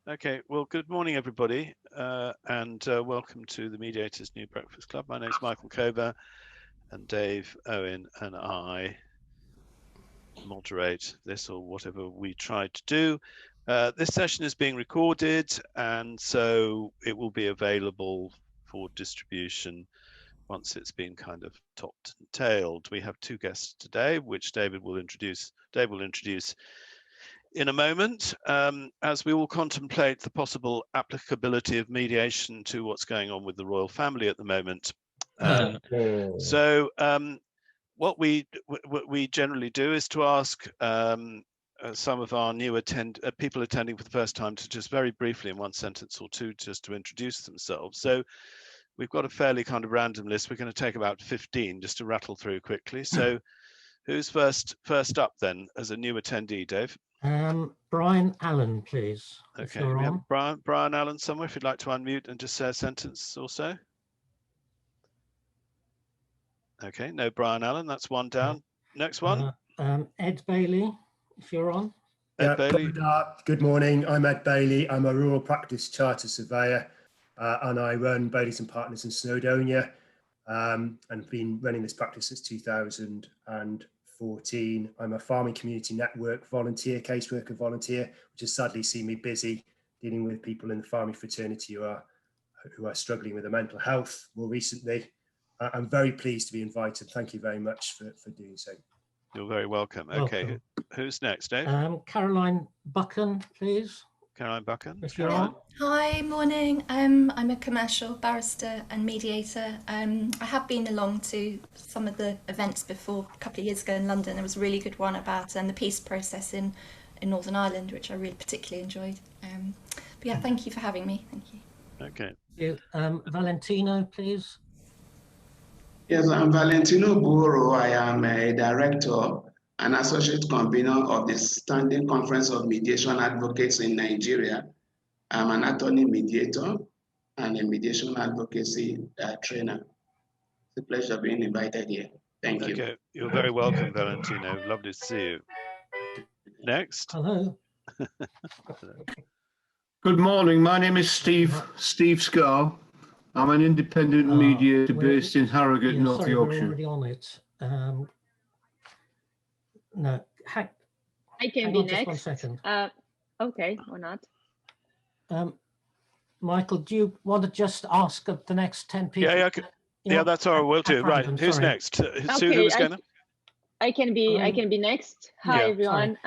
Okay, well, good morning, everybody, and welcome to the Mediators New Breakfast Club. My name is Michael Cover, and Dave, Owen, and I moderate this, or whatever we try to do. This session is being recorded, and so it will be available for distribution once it's been kind of topped and tailed. We have two guests today, which Dave will introduce in a moment, as we will contemplate the possible applicability of mediation to what's going on with the royal family at the moment. So what we generally do is to ask some of our new people attending for the first time to just very briefly, in one sentence or two, just to introduce themselves. So we've got a fairly kind of random list. We're going to take about 15 just to rattle through quickly. So who's first up then as a new attendee, Dave? Brian Allen, please. Okay, we have Brian Allen somewhere, if you'd like to unmute and just say a sentence or so. Okay, no Brian Allen, that's one down. Next one. Ed Bailey, if you're on. Ed Bailey. Good morning, I'm Ed Bailey. I'm a rural practice charter surveyor and I run Bailey's and Partners in Snowdonia and been running this practice since 2014. I'm a farming community network volunteer, caseworker volunteer, which has sadly seen me busy dealing with people in the farming fraternity who are struggling with their mental health more recently. I'm very pleased to be invited. Thank you very much for doing so. You're very welcome. Okay, who's next, Dave? Caroline Buchan, please. Caroline Buchan. If you're on. Hi, morning. I'm a commercial barrister and mediator. I have been along to some of the events before a couple of years ago in London. There was a really good one about the peace process in Northern Ireland, which I really particularly enjoyed. But yeah, thank you for having me. Thank you. Okay. Valentino, please. Yes, I'm Valentino Buro. I am a director and associate convener of the Standing Conference of Mediation Advocates in Nigeria. I'm an attorney mediator and a mediation advocacy trainer. It's a pleasure being invited here. Thank you. Okay, you're very welcome, Valentino. Lovely to see you. Next. Hello. Good morning. My name is Steve Scarr. I'm an independent mediator based in Harrogate, North Yorkshire. We're already on it. No, I can be next. 1 second. Okay, or not. Michael, do you want to just ask the next 10 people? Yeah, that's all right. We'll do. Right. Who's next? Who's going? I can be next. Hi, everyone.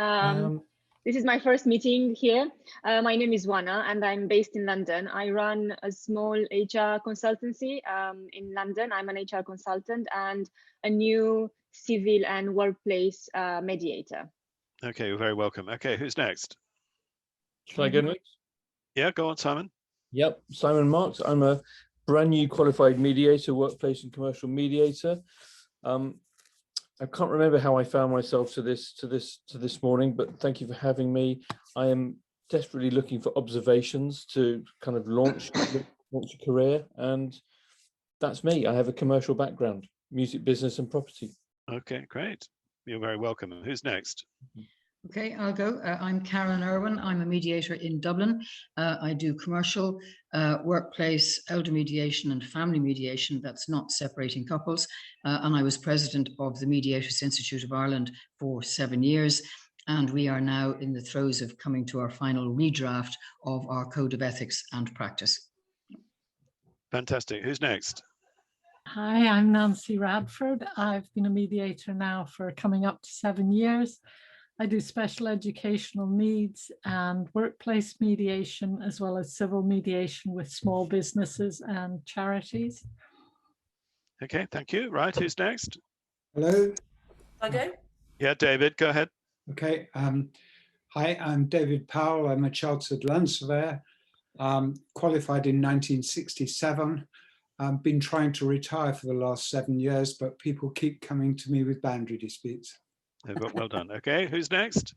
This is my first meeting here. My name is Wana and I'm based in London. I run a small HR consultancy in London. I'm an HR consultant and a new civil and workplace mediator. Okay, you're very welcome. Okay, who's next? Shall I go next? Yeah, go on, Simon. Yep, Simon Marks. I'm a brand new qualified mediator, workplace and commercial mediator. I can't remember how I found myself to this morning, but thank you for having me. I am desperately looking for observations to kind of launch a career, and that's me. I have a commercial background, music business and property. Okay, great. You're very welcome. Who's next? Okay, I'll go. I'm Karen Irwin. I'm a mediator in Dublin. I do commercial, workplace, elder mediation and family mediation. That's not separating couples. And I was president of the Mediators Institute of Ireland for 7 years. And we are now in the throes of coming to our final redraft of our Code of Ethics and Practice. Fantastic. Who's next? Hi, I'm Nancy Radford. I've been a mediator now for coming up to 7 years. I do special educational needs and workplace mediation, as well as civil mediation with small businesses and charities. Okay, thank you. Right, who's next? Hello. Okay. Yeah, David, go ahead. Okay. Hi, I'm David Powell. I'm a chartered land surveyor, qualified in 1967. I've been trying to retire for the last 7 years, but people keep coming to me with boundary disputes. Well done. Okay, who's next?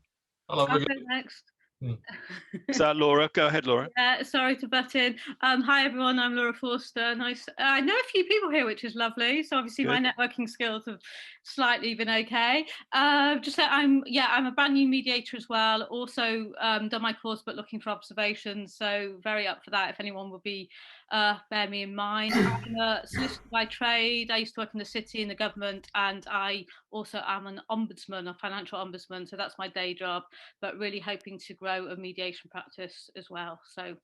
Hello. Next. Is that Laura? Go ahead, Laura. Sorry to butt in. Hi, everyone. I'm Laura Forster. Nice. I know a few people here, which is lovely. So obviously my networking skills have slightly been okay. Just that I'm a brand new mediator as well. Also done my course, but looking for observations. So very up for that. If anyone would be, bear me in mind. I'm a solicitor by trade. I used to work in the city, in the government, and I also am an ombudsman, a financial ombudsman. So that's my day job, but really hoping to grow a mediation practice as well. So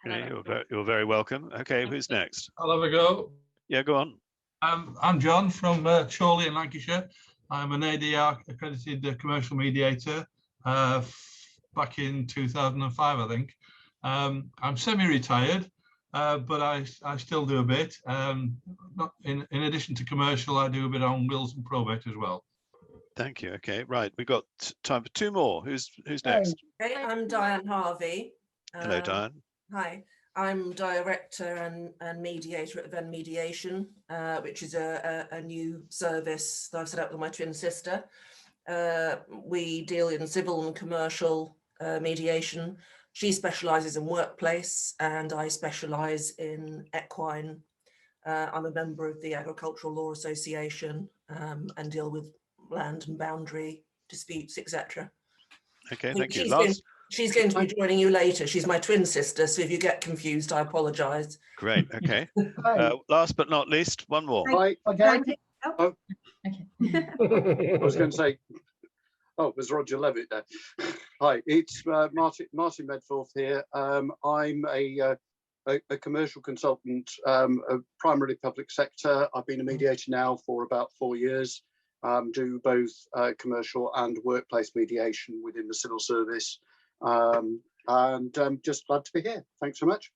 okay, you're very welcome. Okay, who's next? I'll have a go. Yeah, go on. I'm John from Chorley in Lancashire. I'm an ADR accredited commercial mediator back in 2005, I think. I'm semi-retired, but I still do a bit. In addition to commercial, I do a bit on wills and probate as well. Thank you. Okay, right. We've got time for two more. Who's next? Okay, I'm Diane Harvey. Hello, Diane. Hi, I'm director and mediator at Mediation, which is a new service that I've set up with my twin sister. We deal in civil and commercial mediation. She specialises in workplace and I specialise in equine. I'm a member of the Agricultural Law Association and deal with land and boundary disputes, etc. Okay, thank you. She's going to be joining you later. She's my twin sister, so if you get confused, I apologise. Great, okay. Last but not least, one more. Hi again. Oh. Okay. I was going to say, oh, it was Roger Levitt there. Hi, it's Martin Medforth here. I'm a commercial consultant, primarily public sector. I've been a mediator now for about 4 years. Do both commercial and workplace mediation within the civil service. Just glad to be here. Thanks so much.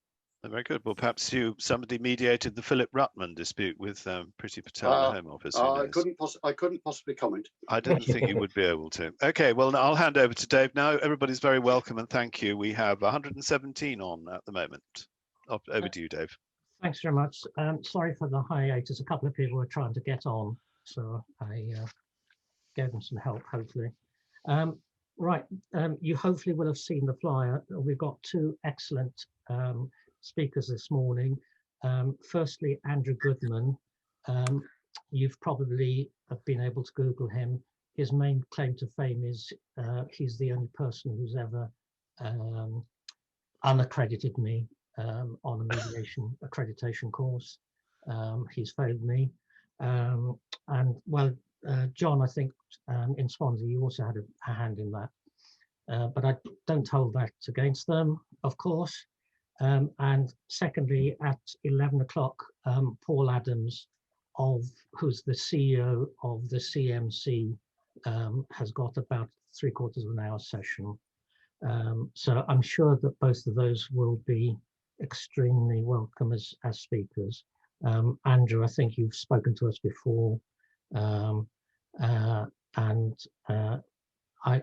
Very good. Well, perhaps somebody mediated the Philip Ruttman dispute with Priti Patel in the Home Office. I couldn't possibly comment. I didn't think you would be able to. Okay, well, I'll hand over to Dave now. Everybody's very welcome and thank you. We have 117 on at the moment. Over to you, Dave. Thanks very much. Sorry for the hiatus. A couple of people were trying to get on, so I gave them some help, hopefully. Right, you hopefully will have seen the flyer. We've got two excellent speakers this morning. Firstly, Andrew Goodman. You've probably been able to Google him. His main claim to fame is he's the only person who's ever unaccredited me on a mediation accreditation course. He's failed me. And well, John, I think in Swansea, you also had a hand in that. But I don't hold that against them, of course. And secondly, at 11 o'clock, Paul Adams, who's the CEO of the CMC, has got about 3/4 of an hour session. So I'm sure that both of those will be extremely welcome as speakers. Andrew, I think you've spoken to us before.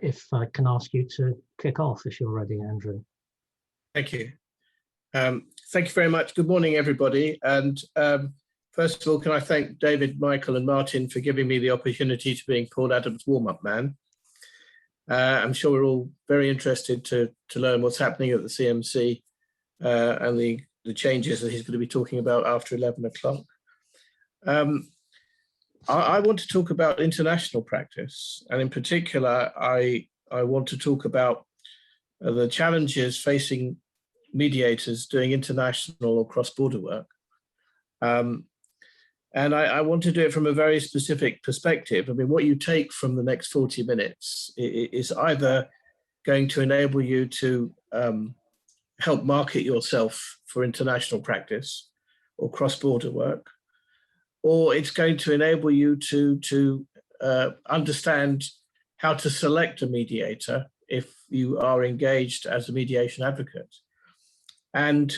If I can ask you to kick off if you're ready, Andrew. Thank you. Thank you very much. Good morning, everybody. And first of all, can I thank David, Michael and Martin for giving me the opportunity to being Paul Adams' warm-up man. I'm sure we're all very interested to learn what's happening at the CMC and the changes that he's going to be talking about after 11 o'clock. I want to talk about international practice, and in particular, I want to talk about the challenges facing mediators doing international or cross-border work. And I want to do it from a very specific perspective. I mean, what you take from the next 40 minutes is either going to enable you to help market yourself for international practice or cross-border work, or it's going to enable you to understand how to select a mediator if you are engaged as a mediation advocate. And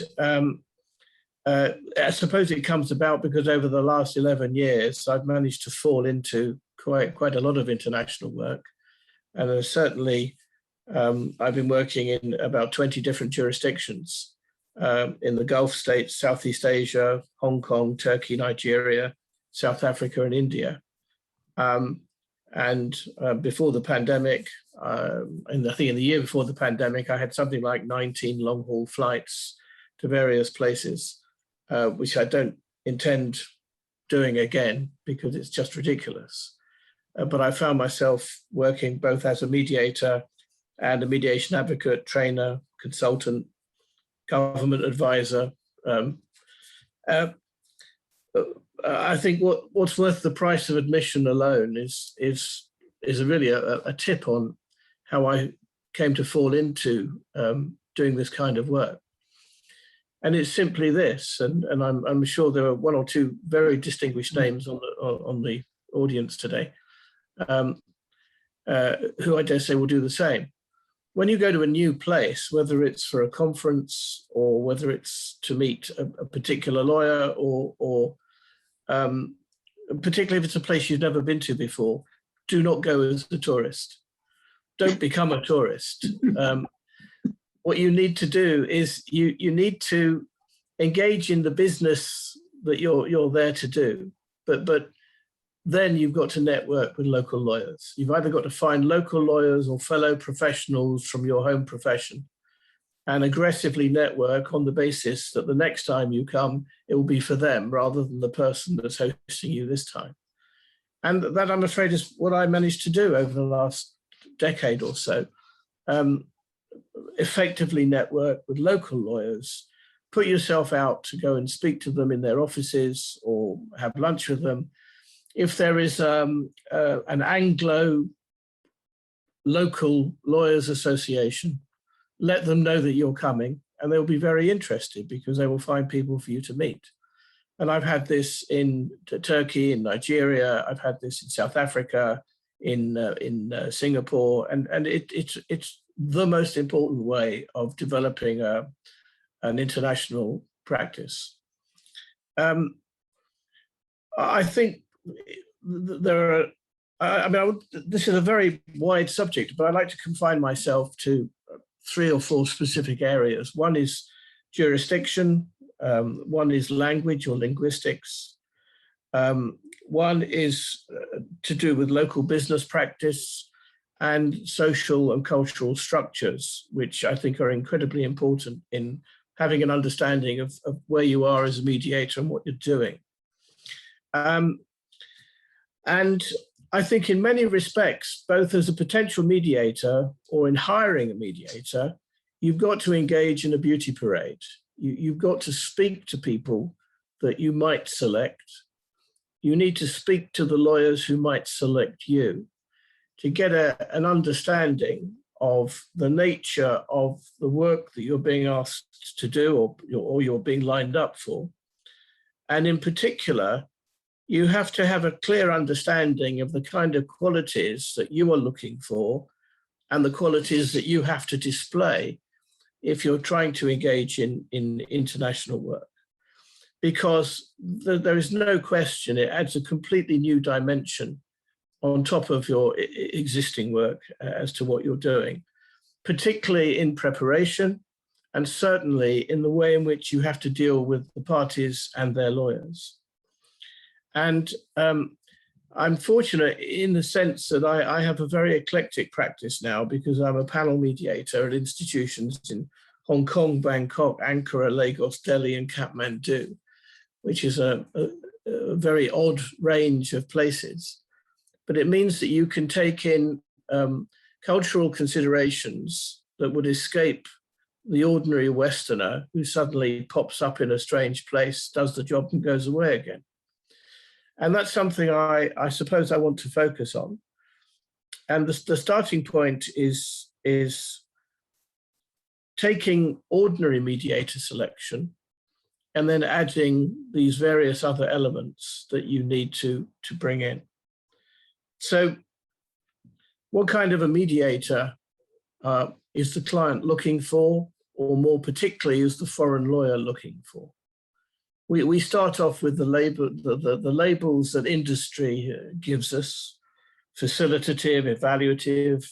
I suppose it comes about because over the last 11 years, I've managed to fall into quite a lot of international work. And certainly, I've been working in about 20 different jurisdictions in the Gulf states, Southeast Asia, Hong Kong, Turkey, Nigeria, South Africa, and India. And before the pandemic, and I think in the year before the pandemic, I had something like 19 long-haul flights to various places, which I don't intend doing again because it's just ridiculous. But I found myself working both as a mediator and a mediation advocate, trainer, consultant, government advisor. I think what's worth the price of admission alone is really a tip on how I came to fall into doing this kind of work. And it's simply this, and I'm sure there are one or two very distinguished names on the audience today, who I dare say will do the same. When you go to a new place, whether it's for a conference or whether it's to meet a particular lawyer or particularly if it's a place you've never been to before, do not go as a tourist. Don't become a tourist. What you need to do is you need to engage in the business that you're there to do, but then you've got to network with local lawyers. You've either got to find local lawyers or fellow professionals from your home profession and aggressively network on the basis that the next time you come, it will be for them rather than the person that's hosting you this time. And that, I'm afraid, is what I managed to do over the last decade or so. Effectively network with local lawyers, put yourself out to go and speak to them in their offices or have lunch with them. If there is an Anglo local lawyers association, let them know that you're coming and they'll be very interested because they will find people for you to meet. And I've had this in Turkey, in Nigeria, I've had this in South Africa, in Singapore, and it's the most important way of developing an international practice. I think there are, this is a very wide subject, but I'd like to confine myself to 3 or 4 specific areas. One is jurisdiction, one is language or linguistics, one is to do with local business practice and social and cultural structures, which I think are incredibly important in having an understanding of where you are as a mediator and what you're doing. And I think in many respects, both as a potential mediator or in hiring a mediator, you've got to engage in a beauty parade. You've got to speak to people that you might select. You need to speak to the lawyers who might select you to get an understanding of the nature of the work that you're being asked to do or you're being lined up for. And in particular, you have to have a clear understanding of the kind of qualities that you are looking for and the qualities that you have to display if you're trying to engage in international work. Because there is no question it adds a completely new dimension on top of your existing work as to what you're doing, particularly in preparation and certainly in the way in which you have to deal with the parties and their lawyers. And I'm fortunate in the sense that I have a very eclectic practice now because I'm a panel mediator at institutions in Hong Kong, Bangkok, Ankara, Lagos, Delhi, and Kathmandu, which is a very odd range of places. But it means that you can take in cultural considerations that would escape the ordinary Westerner who suddenly pops up in a strange place, does the job and goes away again. And that's something I suppose I want to focus on. And the starting point is taking ordinary mediator selection and then adding these various other elements that you need to bring in. So what kind of a mediator is the client looking for, or more particularly is the foreign lawyer looking for? We start off with the labels that industry gives us: facilitative, evaluative,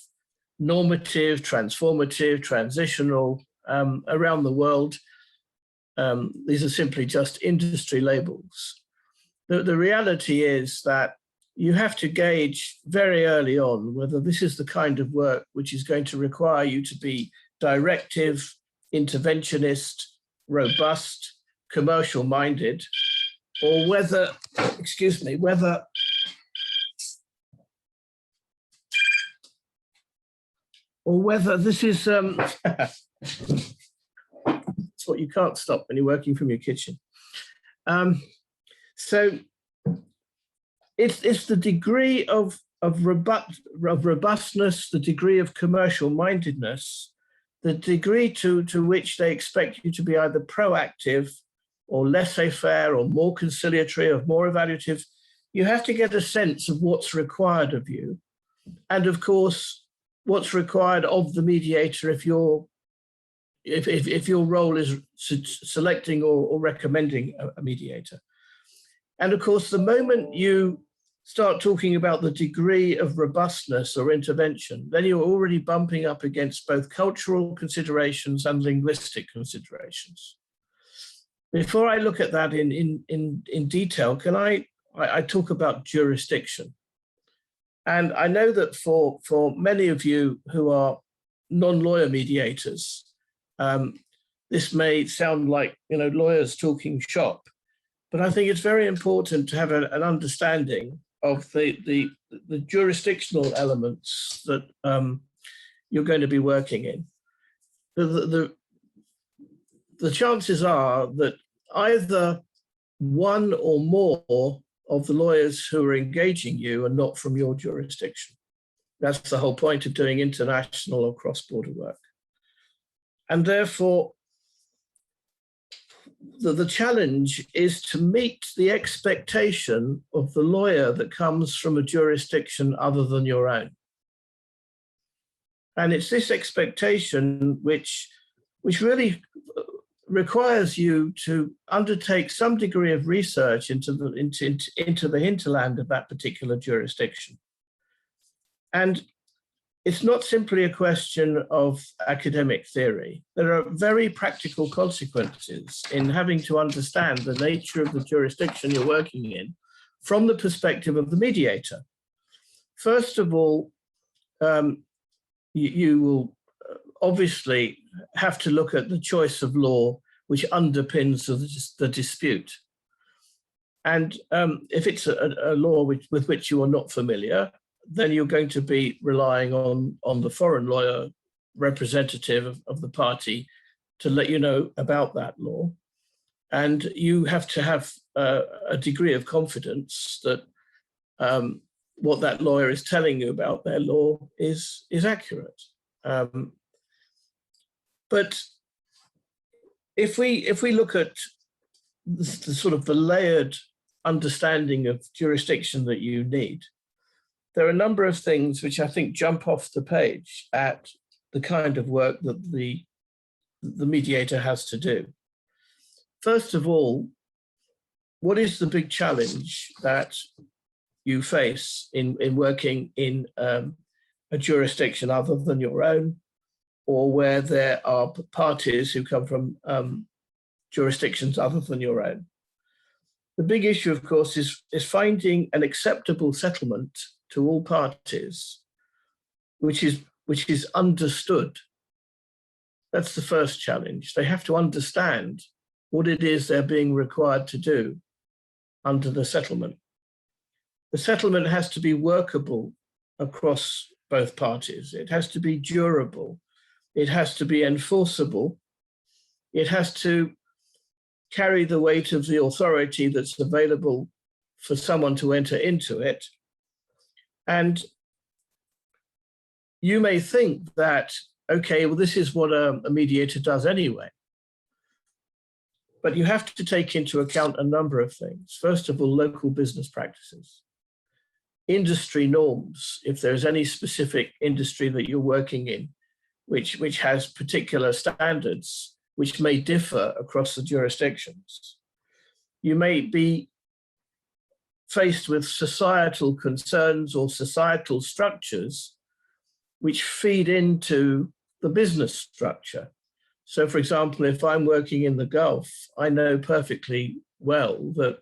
normative, transformative, transitional. Around the world, these are simply just industry labels. The reality is that you have to gauge very early on whether this is the kind of work which is going to require you to be directive, interventionist, robust, commercial minded, or whether, excuse me, whether this is, it's what you can't stop when you're working from your kitchen. So it's the degree of robustness, the degree of commercial mindedness, the degree to which they expect you to be either proactive or laissez-faire or more conciliatory or more evaluative. You have to get a sense of what's required of you. And of course, what's required of the mediator if your role is selecting or recommending a mediator. And of course, the moment you start talking about the degree of robustness or intervention, then you're already bumping up against both cultural considerations and linguistic considerations. Before I look at that in detail, can I talk about jurisdiction? And I know that for many of you who are non-lawyer mediators, this may sound like, you know, lawyers talking shop, but I think it's very important to have an understanding of the jurisdictional elements that you're going to be working in. The chances are that either one or more of the lawyers who are engaging you are not from your jurisdiction. That's the whole point of doing international or cross-border work. And therefore, the challenge is to meet the expectation of the lawyer that comes from a jurisdiction other than your own. And it's this expectation which really requires you to undertake some degree of research into the hinterland of that particular jurisdiction. And it's not simply a question of academic theory. There are very practical consequences in having to understand the nature of the jurisdiction you're working in from the perspective of the mediator. First of all, you will obviously have to look at the choice of law which underpins the dispute. And if it's a law with which you are not familiar, then you're going to be relying on the foreign lawyer representative of the party to let you know about that law. And you have to have a degree of confidence that what that lawyer is telling you about their law is accurate. But if we look at the sort of the layered understanding of jurisdiction that you need, there are a number of things which I think jump off the page at the kind of work that the mediator has to do. First of all, what is the big challenge that you face in working in a jurisdiction other than your own, or where there are parties who come from jurisdictions other than your own? The big issue, of course, is finding an acceptable settlement to all parties, which is understood. That's the first challenge. They have to understand what it is they're being required to do under the settlement. The settlement has to be workable across both parties. It has to be durable. It has to be enforceable. It has to carry the weight of the authority that's available for someone to enter into it. And you may think that, okay, well, this is what a mediator does anyway. But you have to take into account a number of things. First of all, local business practices, industry norms, if there's any specific industry that you're working in, which has particular standards, which may differ across the jurisdictions. You may be faced with societal concerns or societal structures which feed into the business structure. So, for example, if I'm working in the Gulf, I know perfectly well that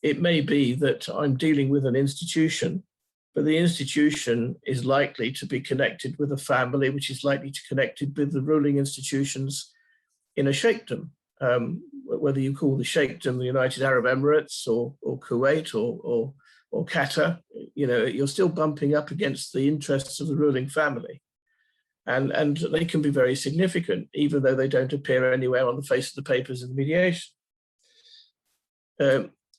it may be that I'm dealing with an institution, but the institution is likely to be connected with a family, which is likely to be connected with the ruling institutions in a sheikhdom. Whether you call the sheikhdom the United Arab Emirates or Kuwait or Qatar, you know, you're still bumping up against the interests of the ruling family. And they can be very significant, even though they don't appear anywhere on the face of the papers in the mediation.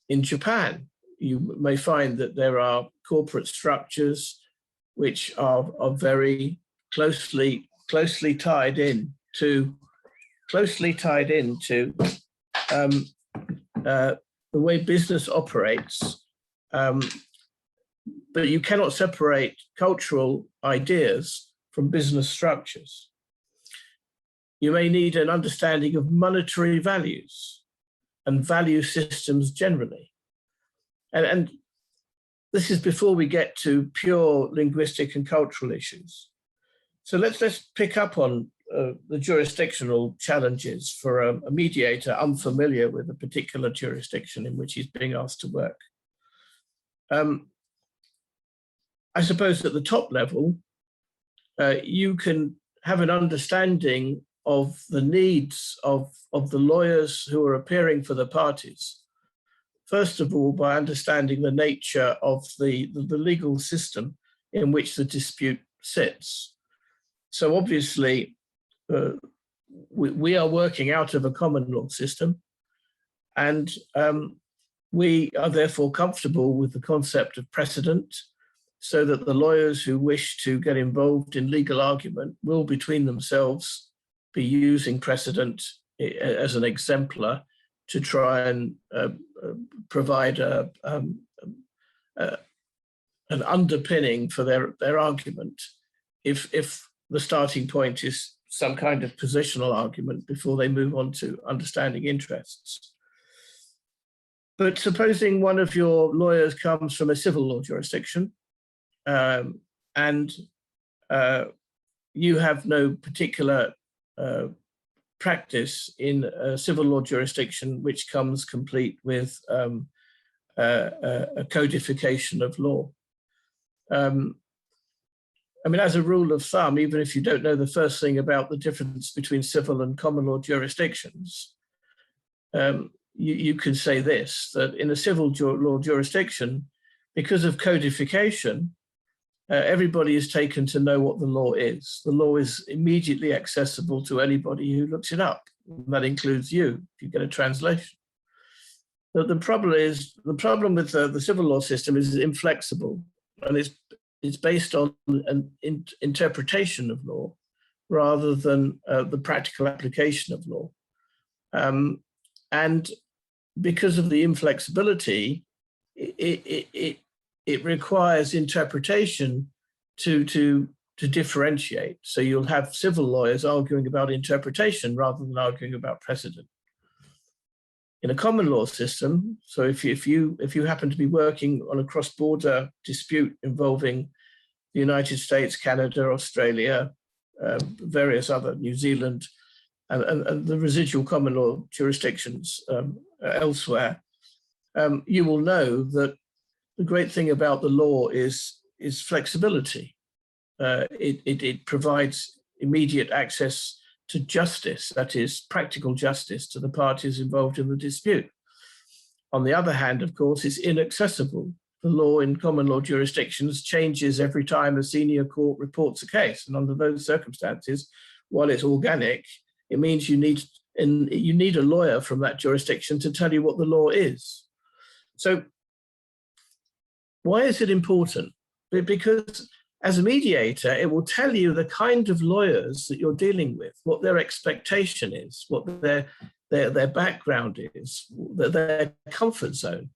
In Japan, you may find that there are corporate structures which are very closely tied in to the way business operates, but you cannot separate cultural ideas from business structures. You may need an understanding of monetary values and value systems generally. And this is before we get to pure linguistic and cultural issues. So let's pick up on the jurisdictional challenges for a mediator unfamiliar with a particular jurisdiction in which he's being asked to work. I suppose at the top level, you can have an understanding of the needs of the lawyers who are appearing for the parties. First of all, by understanding the nature of the legal system in which the dispute sits. So obviously, we are working out of a common law system, and we are therefore comfortable with the concept of precedent, so that the lawyers who wish to get involved in legal argument will between themselves be using precedent as an exemplar to try and provide an underpinning for their argument if the starting point is some kind of positional argument before they move on to understanding interests. But supposing one of your lawyers comes from a civil law jurisdiction, and you have no particular practice in a civil law jurisdiction which comes complete with a codification of law. I mean, as a rule of thumb, even if you don't know the first thing about the difference between civil and common law jurisdictions, you can say this, that in a civil law jurisdiction, because of codification, everybody is taken to know what the law is. The law is immediately accessible to anybody who looks it up. And that includes you, if you get a translation. But the problem with the civil law system is inflexible, and it's based on an interpretation of law rather than the practical application of law. And because of the inflexibility, it requires interpretation to differentiate. So you'll have civil lawyers arguing about interpretation rather than arguing about precedent. In a common law system, so if you happen to be working on a cross-border dispute involving the United States, Canada, Australia, various other, New Zealand, and the residual common law jurisdictions elsewhere, you will know that the great thing about the law is flexibility. It provides immediate access to justice, that is practical justice to the parties involved in the dispute. On the other hand, of course, it's inaccessible. The law in common law jurisdictions changes every time a senior court reports a case. And under those circumstances, while it's organic, it means you need a lawyer from that jurisdiction to tell you what the law is. So why is it important? Because as a mediator, it will tell you the kind of lawyers that you're dealing with, what their expectation is, what their background is, their comfort zone.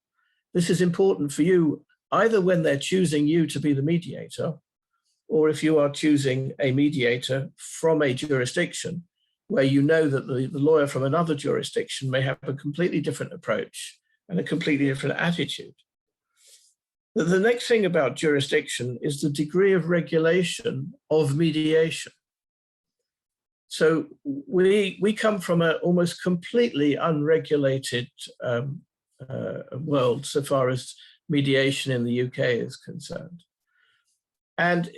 This is important for you, either when they're choosing you to be the mediator, or if you are choosing a mediator from a jurisdiction where you know that the lawyer from another jurisdiction may have a completely different approach and a completely different attitude. The next thing about jurisdiction is the degree of regulation of mediation. So we come from an almost completely unregulated world so far as mediation in the UK is concerned. And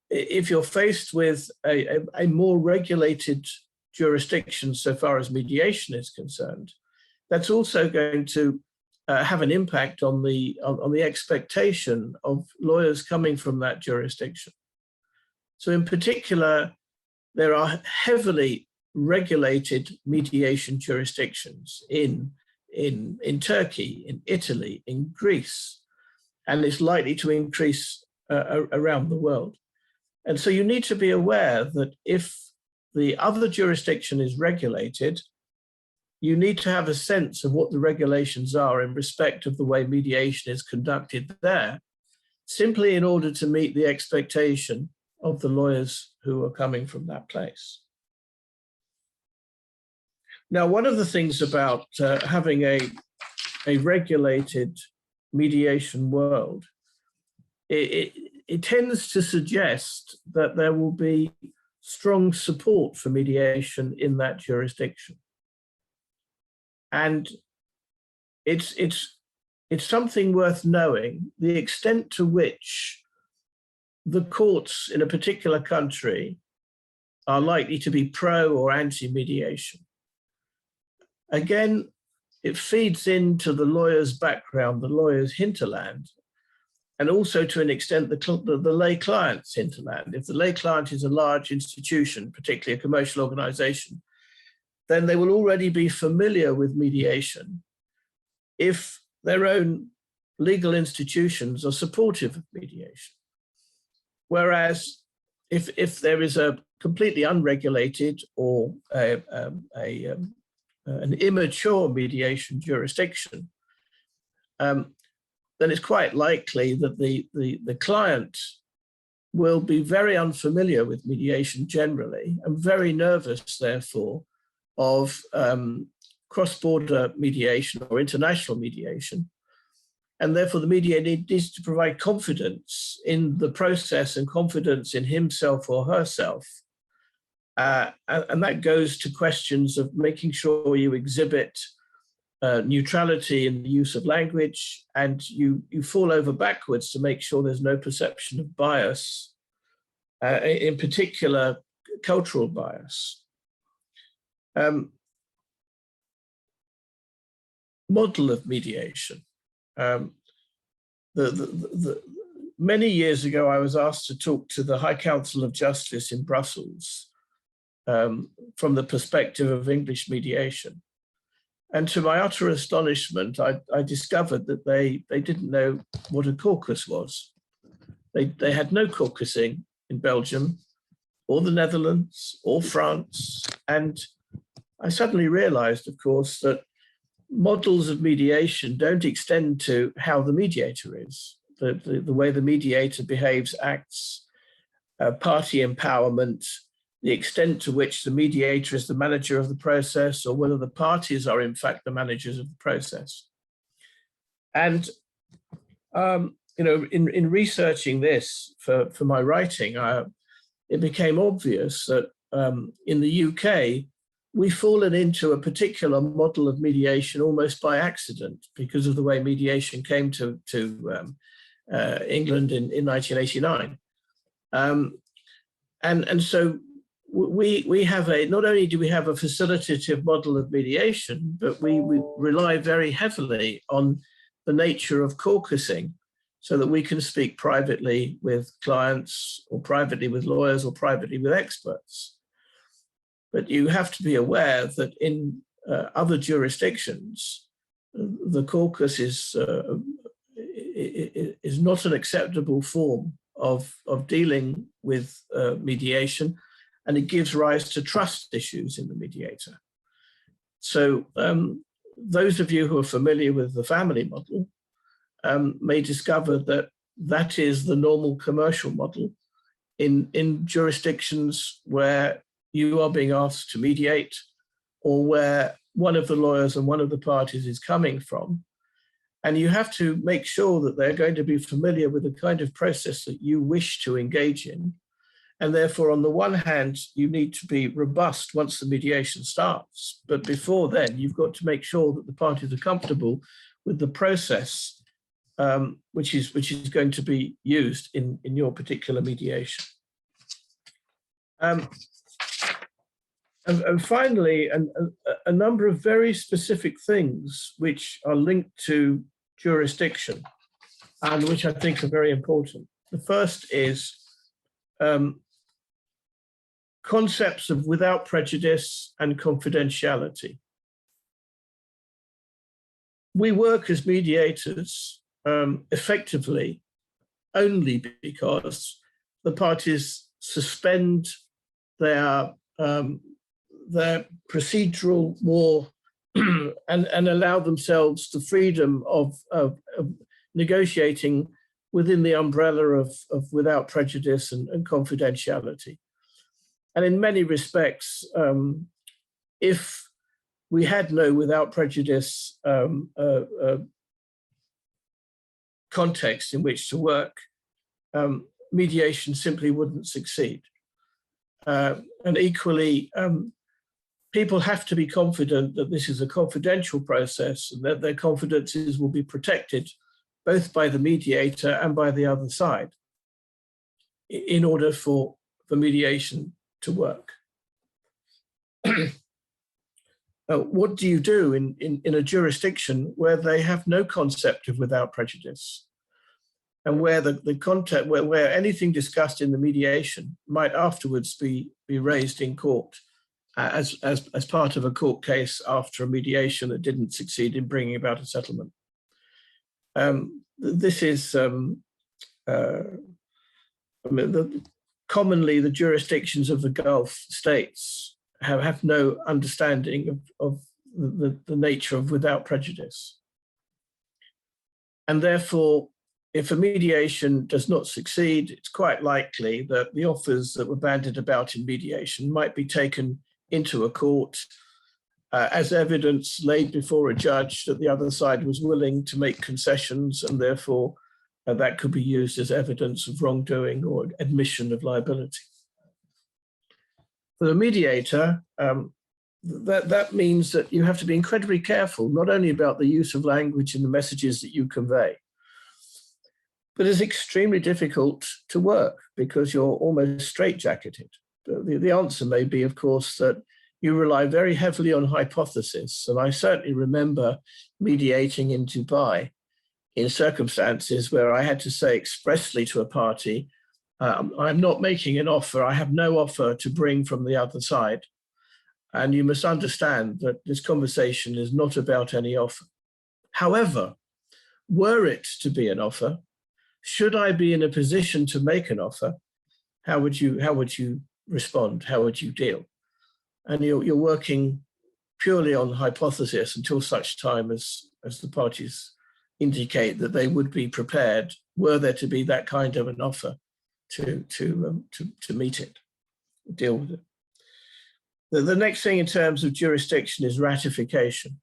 if you're faced with a more regulated jurisdiction so far as mediation is concerned, that's also going to have an impact on the expectation of lawyers coming from that jurisdiction. So in particular, there are heavily regulated mediation jurisdictions in Turkey, in Italy, in Greece, and it's likely to increase around the world. And so you need to be aware that if the other jurisdiction is regulated, you need to have a sense of what the regulations are in respect of the way mediation is conducted there, simply in order to meet the expectation of the lawyers who are coming from that place. Now, one of the things about having a regulated mediation world, it tends to suggest that there will be strong support for mediation in that jurisdiction. And it's something worth knowing, the extent to which the courts in a particular country are likely to be pro or anti-mediation. Again, it feeds into the lawyer's background, the lawyer's hinterland, and also to an extent the lay client's hinterland. If the lay client is a large institution, particularly a commercial organization, then they will already be familiar with mediation if their own legal institutions are supportive of mediation. Whereas if there is a completely unregulated or an immature mediation jurisdiction, then it's quite likely that the client will be very unfamiliar with mediation generally and very nervous, therefore, of cross-border mediation or international mediation. And therefore, the mediator needs to provide confidence in the process and confidence in himself or herself. And that goes to questions of making sure you exhibit neutrality in the use of language, and you fall over backwards to make sure there's no perception of bias, in particular, cultural bias. Model of mediation. Many years ago, I was asked to talk to the High Council of Justice in Brussels from the perspective of English mediation. And to my utter astonishment, I discovered that they didn't know what a caucus was. They had no caucusing in Belgium or the Netherlands or France. And I suddenly realized, of course, that models of mediation don't extend to how the mediator is, the way the mediator behaves, acts, party empowerment, the extent to which the mediator is the manager of the process, or whether the parties are in fact the managers of the process. And in researching this for my writing, it became obvious that in the UK, we've fallen into a particular model of mediation almost by accident because of the way mediation came to England in 1989. And so we have not only do we have a facilitative model of mediation, but we rely very heavily on the nature of caucusing so that we can speak privately with clients or privately with lawyers or privately with experts. But you have to be aware that in other jurisdictions, the caucus is not an acceptable form of dealing with mediation, and it gives rise to trust issues in the mediator. So those of you who are familiar with the family model may discover that that is the normal commercial model in jurisdictions where you are being asked to mediate, or where one of the lawyers and one of the parties is coming from. And you have to make sure that they're going to be familiar with the kind of process that you wish to engage in. And therefore, on the one hand, you need to be robust once the mediation starts. But before then, you've got to make sure that the parties are comfortable with the process which is going to be used in your particular mediation. And finally, a number of very specific things which are linked to jurisdiction and which I think are very important. The first is concepts of without prejudice and confidentiality. We work as mediators effectively only because the parties suspend their procedural war and allow themselves the freedom of negotiating within the umbrella of without prejudice and confidentiality. And in many respects, if we had no without prejudice context in which to work, mediation simply wouldn't succeed. And equally, people have to be confident that this is a confidential process and that their confidences will be protected both by the mediator and by the other side in order for the mediation to work. What do you do in a jurisdiction where they have no concept of without prejudice and where the content, where anything discussed in the mediation might afterwards be raised in court as part of a court case after a mediation that didn't succeed in bringing about a settlement? This is commonly the jurisdictions of the Gulf states have no understanding of the nature of without prejudice. And therefore, if a mediation does not succeed, it's quite likely that the offers that were bandied about in mediation might be taken into a court as evidence laid before a judge that the other side was willing to make concessions, and therefore that could be used as evidence of wrongdoing or admission of liability. For the mediator, that means that you have to be incredibly careful, not only about the use of language and the messages that you convey, but it's extremely difficult to work because you're almost straitjacketed. The answer may be, of course, that you rely very heavily on hypothesis. And I certainly remember mediating in Dubai in circumstances where I had to say expressly to a party, I'm not making an offer. I have no offer to bring from the other side. And you must understand that this conversation is not about any offer. However, were it to be an offer, should I be in a position to make an offer, how would you respond? How would you deal? And you're working purely on hypothesis until such time as the parties indicate that they would be prepared, were there to be that kind of an offer, to meet it, deal with it. The next thing in terms of jurisdiction is ratification.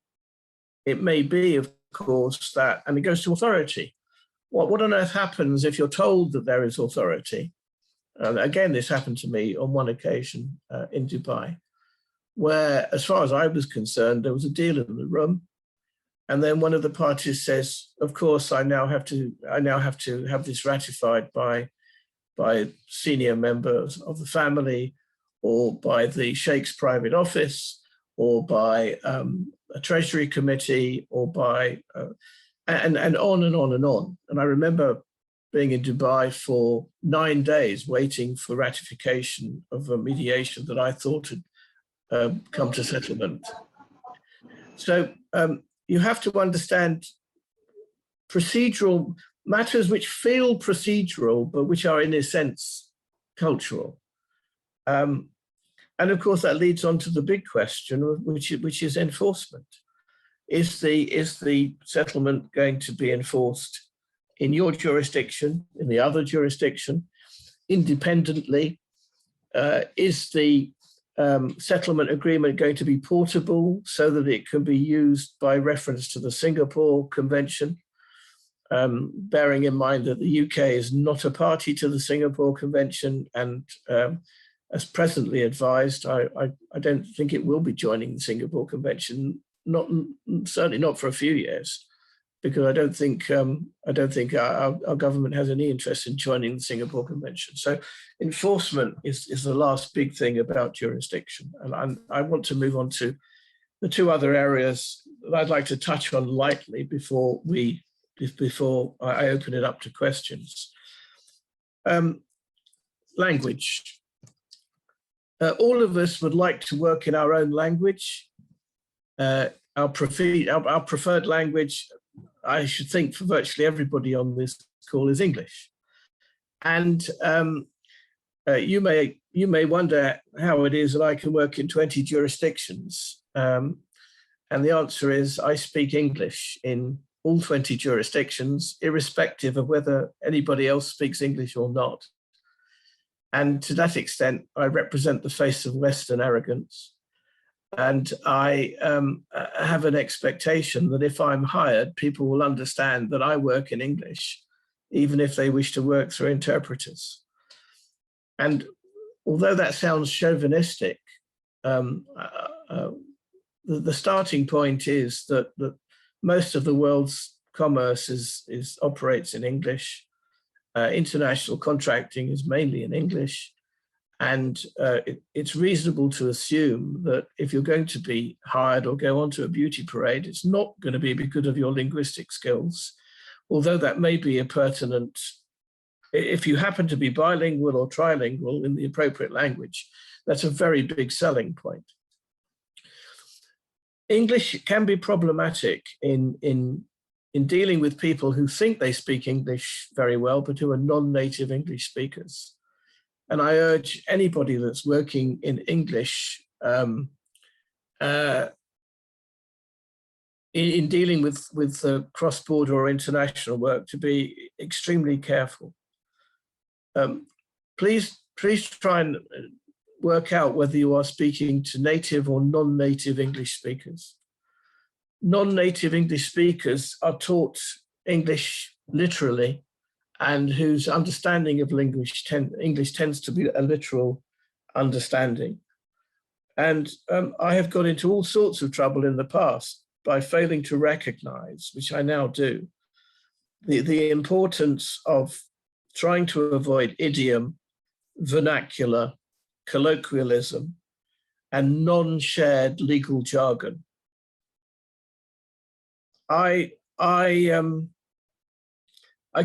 It may be, of course, that, and it goes to authority. What on earth happens if you're told that there is authority? Again, this happened to me on one occasion in Dubai, where, as far as I was concerned, there was a deal in the room. And then one of the parties says, of course, I now have to have this ratified by senior members of the family, or by the Sheikh's private office, or by a treasury committee, or by, and on and on and on. And I remember being in Dubai for 9 days waiting for ratification of a mediation that I thought had come to settlement. So you have to understand procedural matters which feel procedural, but which are in a sense cultural. And of course, that leads on to the big question, which is enforcement. Is the settlement going to be enforced in your jurisdiction, in the other jurisdiction, independently? Is the settlement agreement going to be portable so that it can be used by reference to the Singapore Convention? Bearing in mind that the UK is not a party to the Singapore Convention, and as presently advised, I don't think it will be joining the Singapore Convention, certainly not for a few years. because I don't think our government has any interest in joining the Singapore Convention. So enforcement is the last big thing about jurisdiction. And I want to move on to the two other areas that I'd like to touch on lightly before I open it up to questions. Language. All of us would like to work in our own language. Our preferred language, I should think, for virtually everybody on this call is English. And you may wonder how it is that I can work in 20 jurisdictions. And the answer is I speak English in all 20 jurisdictions, irrespective of whether anybody else speaks English or not. And to that extent, I represent the face of Western arrogance. And I have an expectation that if I'm hired, people will understand that I work in English, even if they wish to work through interpreters. And although that sounds chauvinistic, the starting point is that most of the world's commerce operates in English. International contracting is mainly in English. And it's reasonable to assume that if you're going to be hired or go onto a beauty parade, it's not going to be because of your linguistic skills, although that may be a pertinent, if you happen to be bilingual or trilingual in the appropriate language, that's a very big selling point. English can be problematic in dealing with people who think they speak English very well, but who are non-native English speakers. And I urge anybody that's working in English in dealing with cross-border or international work to be extremely careful. Please try and work out whether you are speaking to native or non-native English speakers. Non-native English speakers are taught English literally, and whose understanding of English tends to be a literal understanding. And I have got into all sorts of trouble in the past by failing to recognize, which I now do, the importance of trying to avoid idiom, vernacular, colloquialism, and non-shared legal jargon. I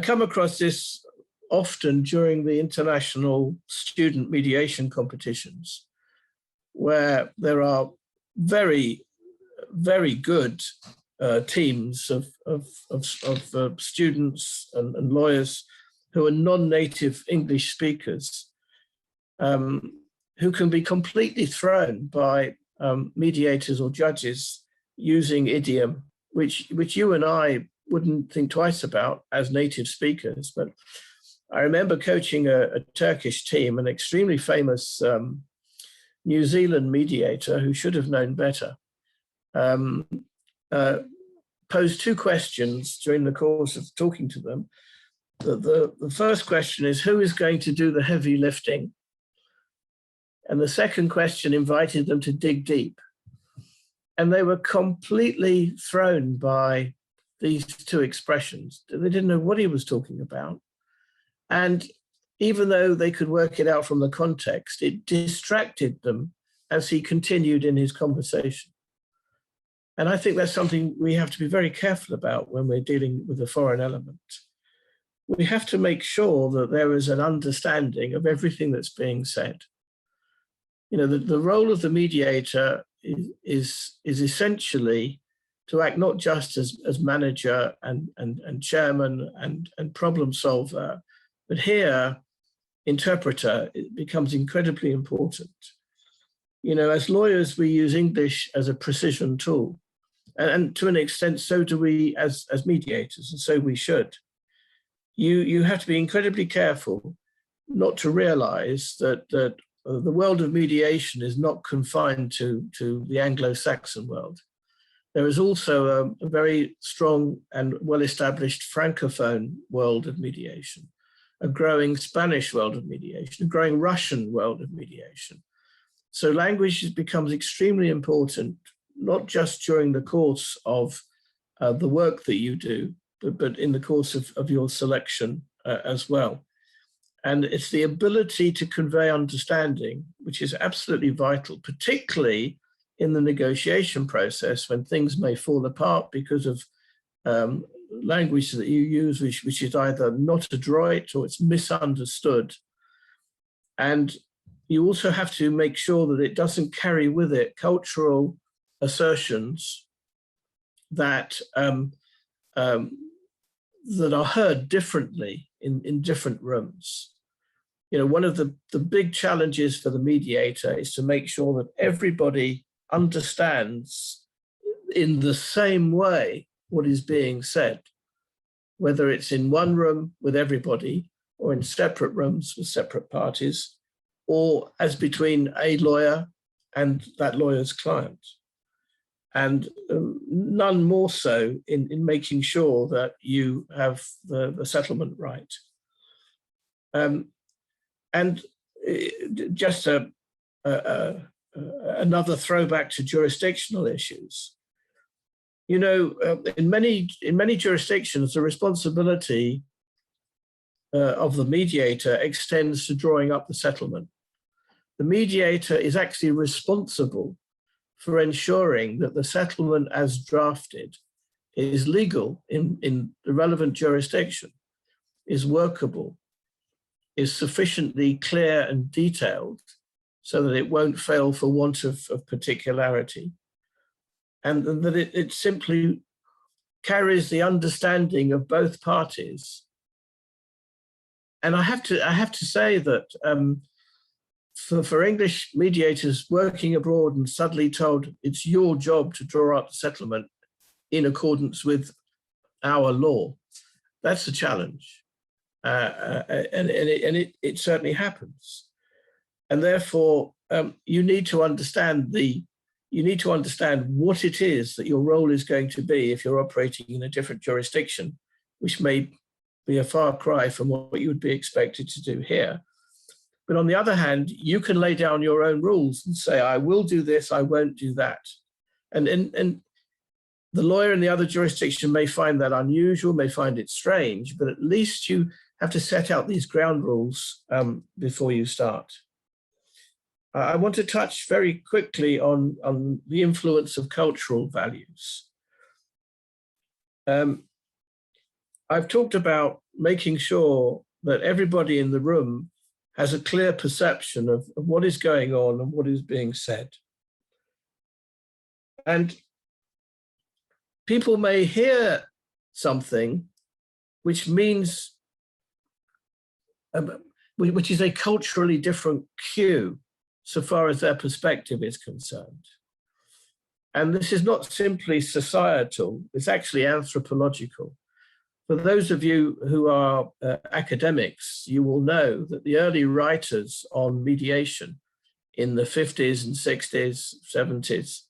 come across this often during the international student mediation competitions, where there are very, very good teams of students and lawyers who are non-native English speakers, who can be completely thrown by mediators or judges using idiom, which you and I wouldn't think twice about as native speakers. But I remember coaching a Turkish team, an extremely famous New Zealand mediator who should have known better, posed two questions during the course of talking to them. The first question is, who is going to do the heavy lifting? And the second question invited them to dig deep. And they were completely thrown by these two expressions. They didn't know what he was talking about. And even though they could work it out from the context, it distracted them as he continued in his conversation. And I think that's something we have to be very careful about when we're dealing with a foreign element. We have to make sure that there is an understanding of everything that's being said. You know, the role of the mediator is essentially to act not just as manager and chairman and problem solver, but here, interpreter, it becomes incredibly important. You know, as lawyers, we use English as a precision tool. And to an extent, so do we as mediators, and so we should. You have to be incredibly careful not to realize that the world of mediation is not confined to the Anglo-Saxon world. There is also a very strong and well-established Francophone world of mediation, a growing Spanish world of mediation, a growing Russian world of mediation. So language becomes extremely important, not just during the course of the work that you do, but in the course of your selection as well. And it's the ability to convey understanding, which is absolutely vital, particularly in the negotiation process when things may fall apart because of language that you use, which is either not adroit or it's misunderstood. And you also have to make sure that it doesn't carry with it cultural assertions that that are heard differently in different rooms. You know, one of the big challenges for the mediator is to make sure that everybody understands in the same way what is being said, whether it's in one room with everybody or in separate rooms with separate parties, or as between a lawyer and that lawyer's client. And none more so in making sure that you have the settlement right. And just another throwback to jurisdictional issues. You know, in many jurisdictions, the responsibility of the mediator extends to drawing up the settlement. The mediator is actually responsible for ensuring that the settlement as drafted is legal in the relevant jurisdiction, is workable, is sufficiently clear and detailed so that it won't fail for want of particularity, and that it simply carries the understanding of both parties. And I have to say that for English mediators working abroad and suddenly told it's your job to draw up the settlement in accordance with our law, that's a challenge. And it certainly happens. And therefore, you need to understand what it is that your role is going to be if you're operating in a different jurisdiction, which may be a far cry from what you would be expected to do here. But on the other hand, you can lay down your own rules and say, I will do this, I won't do that. And the lawyer in the other jurisdiction may find that unusual, may find it strange, but at least you have to set out these ground rules before you start. I want to touch very quickly on the influence of cultural values. I've talked about making sure that everybody in the room has a clear perception of what is going on and what is being said. And people may hear something which means, which is a culturally different cue so far as their perspective is concerned. And this is not simply societal, it's actually anthropological. For those of you who are academics, you will know that the early writers on mediation in the 50s and 60s, 70s,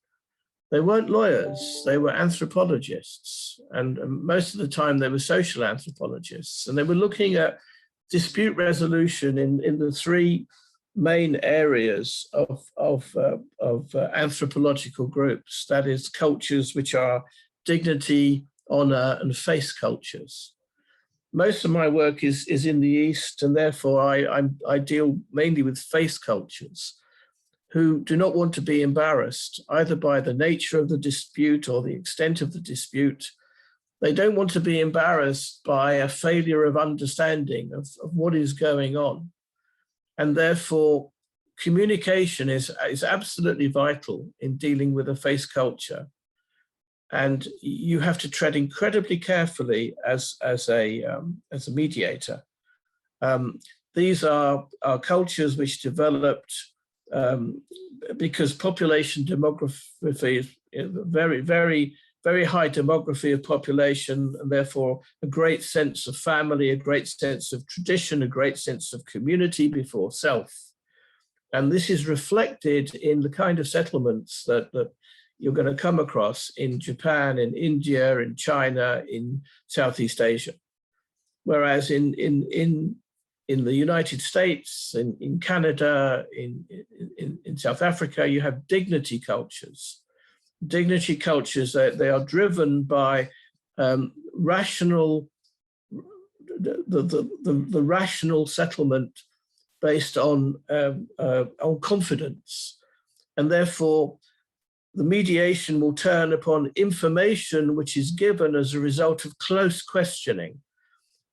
they weren't lawyers, they were anthropologists. And most of the time they were social anthropologists. And they were looking at dispute resolution in the three main areas of anthropological groups, that is cultures which are dignity, honor, and face cultures. Most of my work is in the East, and therefore I deal mainly with face cultures who do not want to be embarrassed either by the nature of the dispute or the extent of the dispute. They don't want to be embarrassed by a failure of understanding of what is going on. And therefore, communication is absolutely vital in dealing with a face culture. And you have to tread incredibly carefully as a mediator. These are cultures which developed because population demography is very, very, very high demography of population, and therefore a great sense of family, a great sense of tradition, a great sense of community before self. And this is reflected in the kind of settlements that you're going to come across in Japan, in India, in China, in Southeast Asia. Whereas in the United States, in Canada, in South Africa, you have dignity cultures. Dignity cultures, they are driven by rational, the rational settlement based on confidence, and therefore the mediation will turn upon information which is given as a result of close questioning.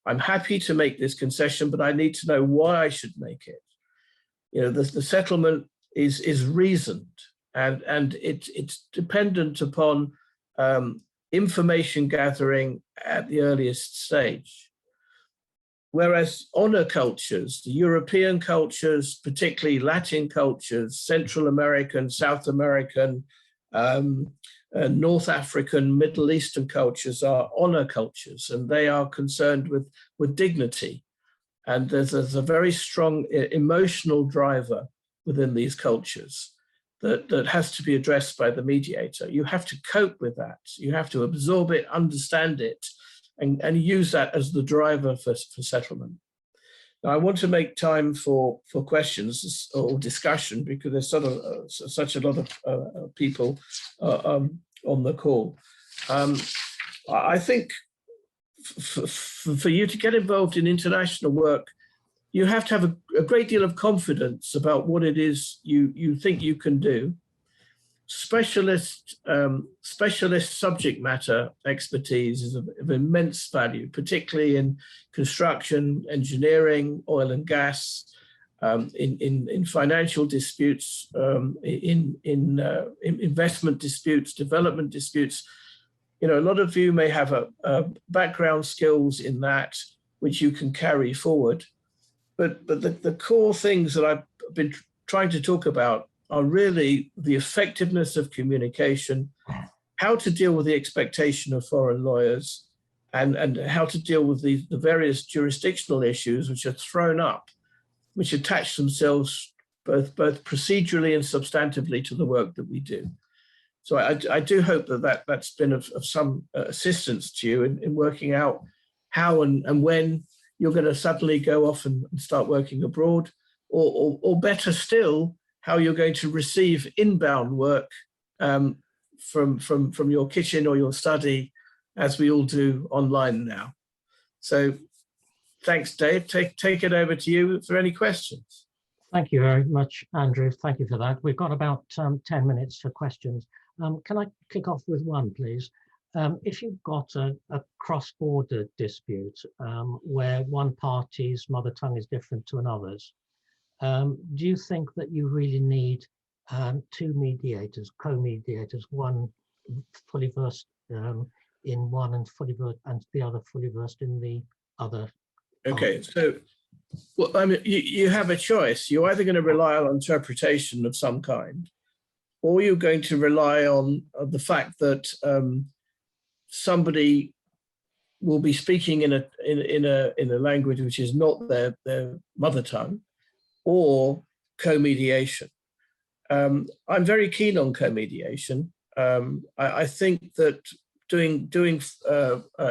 I'm happy to make this concession, but I need to know why I should make it. You know, the settlement is reasoned, and it's dependent upon information gathering at the earliest stage. Whereas honor cultures, the European cultures, particularly Latin cultures, Central American, South American, North African, Middle Eastern cultures are honor cultures, and they are concerned with dignity. And there's a very strong emotional driver within these cultures that has to be addressed by the mediator. You have to cope with that. You have to absorb it, understand it, and use that as the driver for settlement. Now, I want to make time for questions or discussion, because there's sort of such a lot of people on the call. I think for you to get involved in international work, you have to have a great deal of confidence about what it is you think you can do. Specialist subject matter expertise is of immense value, particularly in construction, engineering, oil and gas, in financial disputes, in investment disputes, development disputes. You know, a lot of you may have a background skills in that which you can carry forward, but the core things that I've been trying to talk about are really the effectiveness of communication, how to deal with the expectation of foreign lawyers, and how to deal with the various jurisdictional issues which are thrown up, which attach themselves both procedurally and substantively to the work that we do. So I do hope that's been of some assistance to you in working out how and when you're going to suddenly go off and start working abroad, or better still, how you're going to receive inbound work from your kitchen or your study, as we all do online now. So thanks, Dave. Take it over to you. Is there any questions? Thank you very much, Andrew. Thank you for that. We've got about 10 minutes for questions. Can I kick off with one, please? If you've got a cross-border dispute where one party's mother tongue is different to another's, do you think that you really need two mediators, co-mediators, one fully versed in one and the other fully versed in the other? Okay, so well, I mean, you have a choice. You're either going to rely on interpretation of some kind, or you're going to rely on the fact that somebody will be speaking in a language which is not their mother tongue, or co-mediation. I'm very keen on co-mediation. I think that doing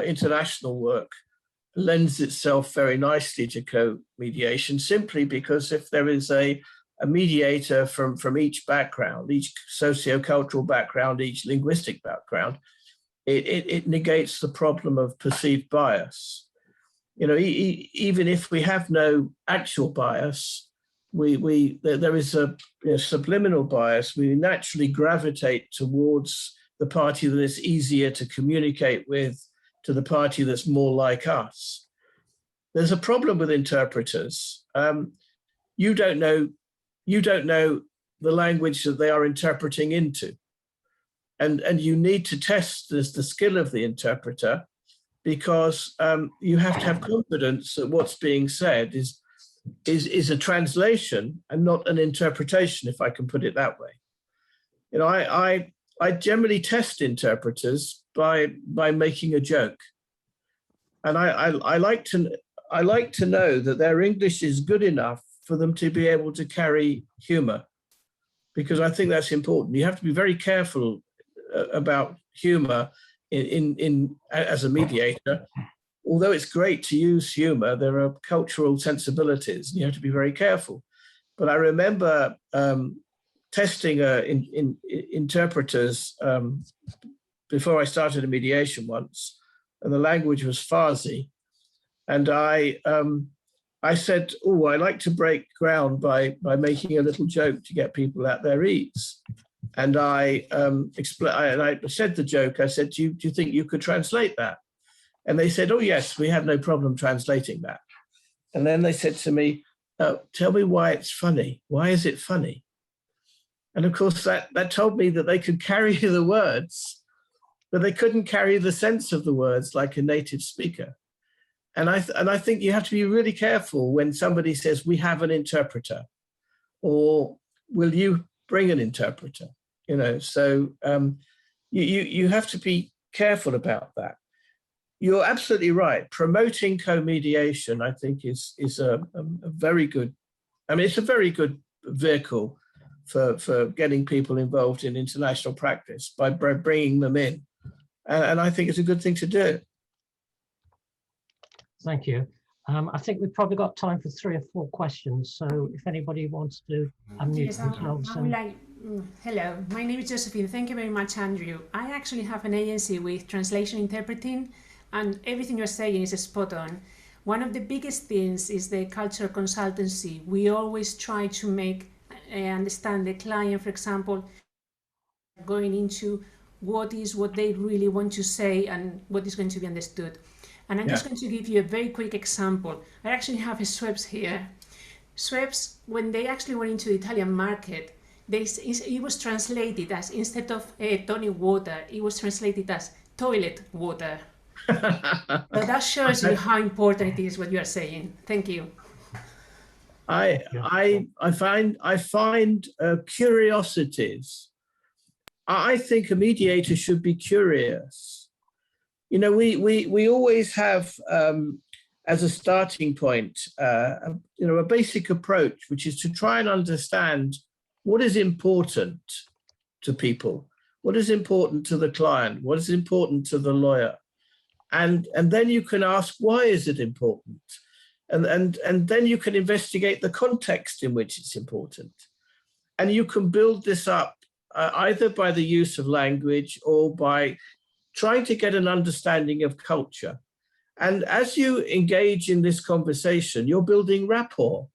international work lends itself very nicely to co-mediation, simply because if there is a mediator from each background, each socio-cultural background, each linguistic background, it negates the problem of perceived bias. You know, even if we have no actual bias, there is a subliminal bias. We naturally gravitate towards the party that is easier to communicate with, to the party that's more like us. There's a problem with interpreters. You don't know the language that they are interpreting into. And you need to test the skill of the interpreter, because you have to have confidence that what's being said is a translation and not an interpretation, if I can put it that way. You know, I generally test interpreters by making a joke, and I like to know that their English is good enough for them to be able to carry humor, because I think that's important. You have to be very careful about humor as a mediator. Although it's great to use humor, there are cultural sensibilities, and you have to be very careful. But I remember testing interpreters before I started a mediation once, and the language was Farsi. And I said, oh, I like to break ground by making a little joke to get people at their ease. And I said the joke. I said, do you think you could translate that? And they said, oh, yes, we have no problem translating that. And then they said to me, tell me why it's funny. Why is it funny? And of course, that told me that they could carry the words, but they couldn't carry the sense of the words like a native speaker. And I think you have to be really careful when somebody says, we have an interpreter, or will you bring an interpreter? You know, so you have to be careful about that. You're absolutely right. Promoting co-mediation, I think, is a very good, I mean, it's a very good vehicle for getting people involved in international practice by bringing them in. And I think it's a good thing to do. Thank you. I think we've probably got time for 3 or 4 questions. So if anybody wants to unmute themselves. Hello, my name is Josephine. Thank you very much, Andrew. I actually have an agency with translation interpreting, and everything you're saying is spot on. One of the biggest things is the cultural consultancy. We always try to make understand the client, for example, going into what they really want to say and what is going to be understood. And I'm just going to give you a very quick example. I actually have a Schweppes here. Schweppes, when they actually went into the Italian market, it was translated as, instead of tonic water, it was translated as toilet water. So that shows you how important it is what you are saying. Thank you. I find curiosities. I think a mediator should be curious. You know, we always have as a starting point, you know, a basic approach, which is to try and understand what is important to people, what is important to the client, what is important to the lawyer, and then you can ask, why is it important? And then you can investigate the context in which it's important. And you can build this up either by the use of language or by trying to get an understanding of culture. And as you engage in this conversation, you're building rapport.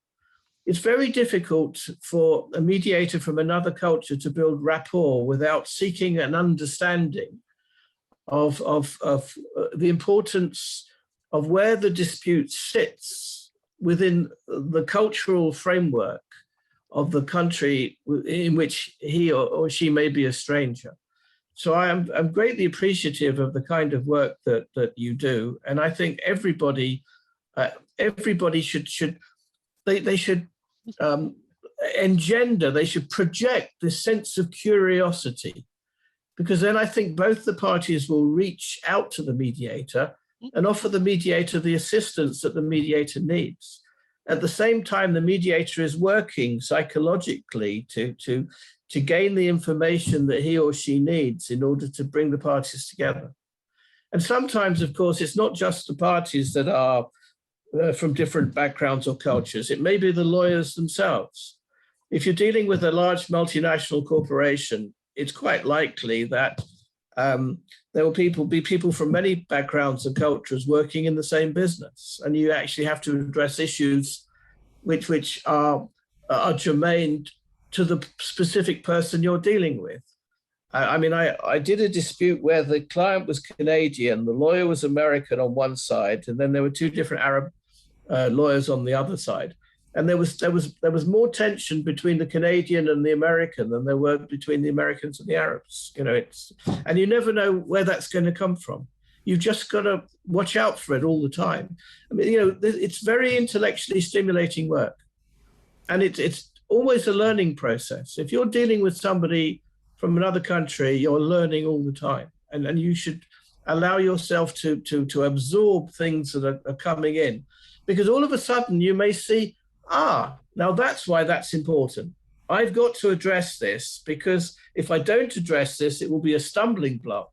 It's very difficult for a mediator from another culture to build rapport without seeking an understanding of the importance of where the dispute sits within the cultural framework of the country in which he or she may be a stranger. So I'm greatly appreciative of the kind of work that you do, and I think everybody should engender, they should project this sense of curiosity, because then I think both the parties will reach out to the mediator and offer the mediator the assistance that the mediator needs. At the same time, the mediator is working psychologically to gain the information that he or she needs in order to bring the parties together. And sometimes, of course, it's not just the parties that are from different backgrounds or cultures. It may be the lawyers themselves. If you're dealing with a large multinational corporation, it's quite likely that there will be people from many backgrounds and cultures working in the same business, and you actually have to address issues which are germane to the specific person you're dealing with. I mean, I did a dispute where the client was Canadian, the lawyer was American on one side, and then there were 2 different Arab lawyers on the other side. And there was more tension between the Canadian and the American than there were between the Americans and the Arabs. You know, and you never know where that's going to come from. You've just got to watch out for it all the time. I mean, you know, it's very intellectually stimulating work, and it's always a learning process. If you're dealing with somebody from another country, you're learning all the time, and you should allow yourself to absorb things that are coming in, because all of a sudden you may see, now that's why that's important. I've got to address this, because if I don't address this, it will be a stumbling block.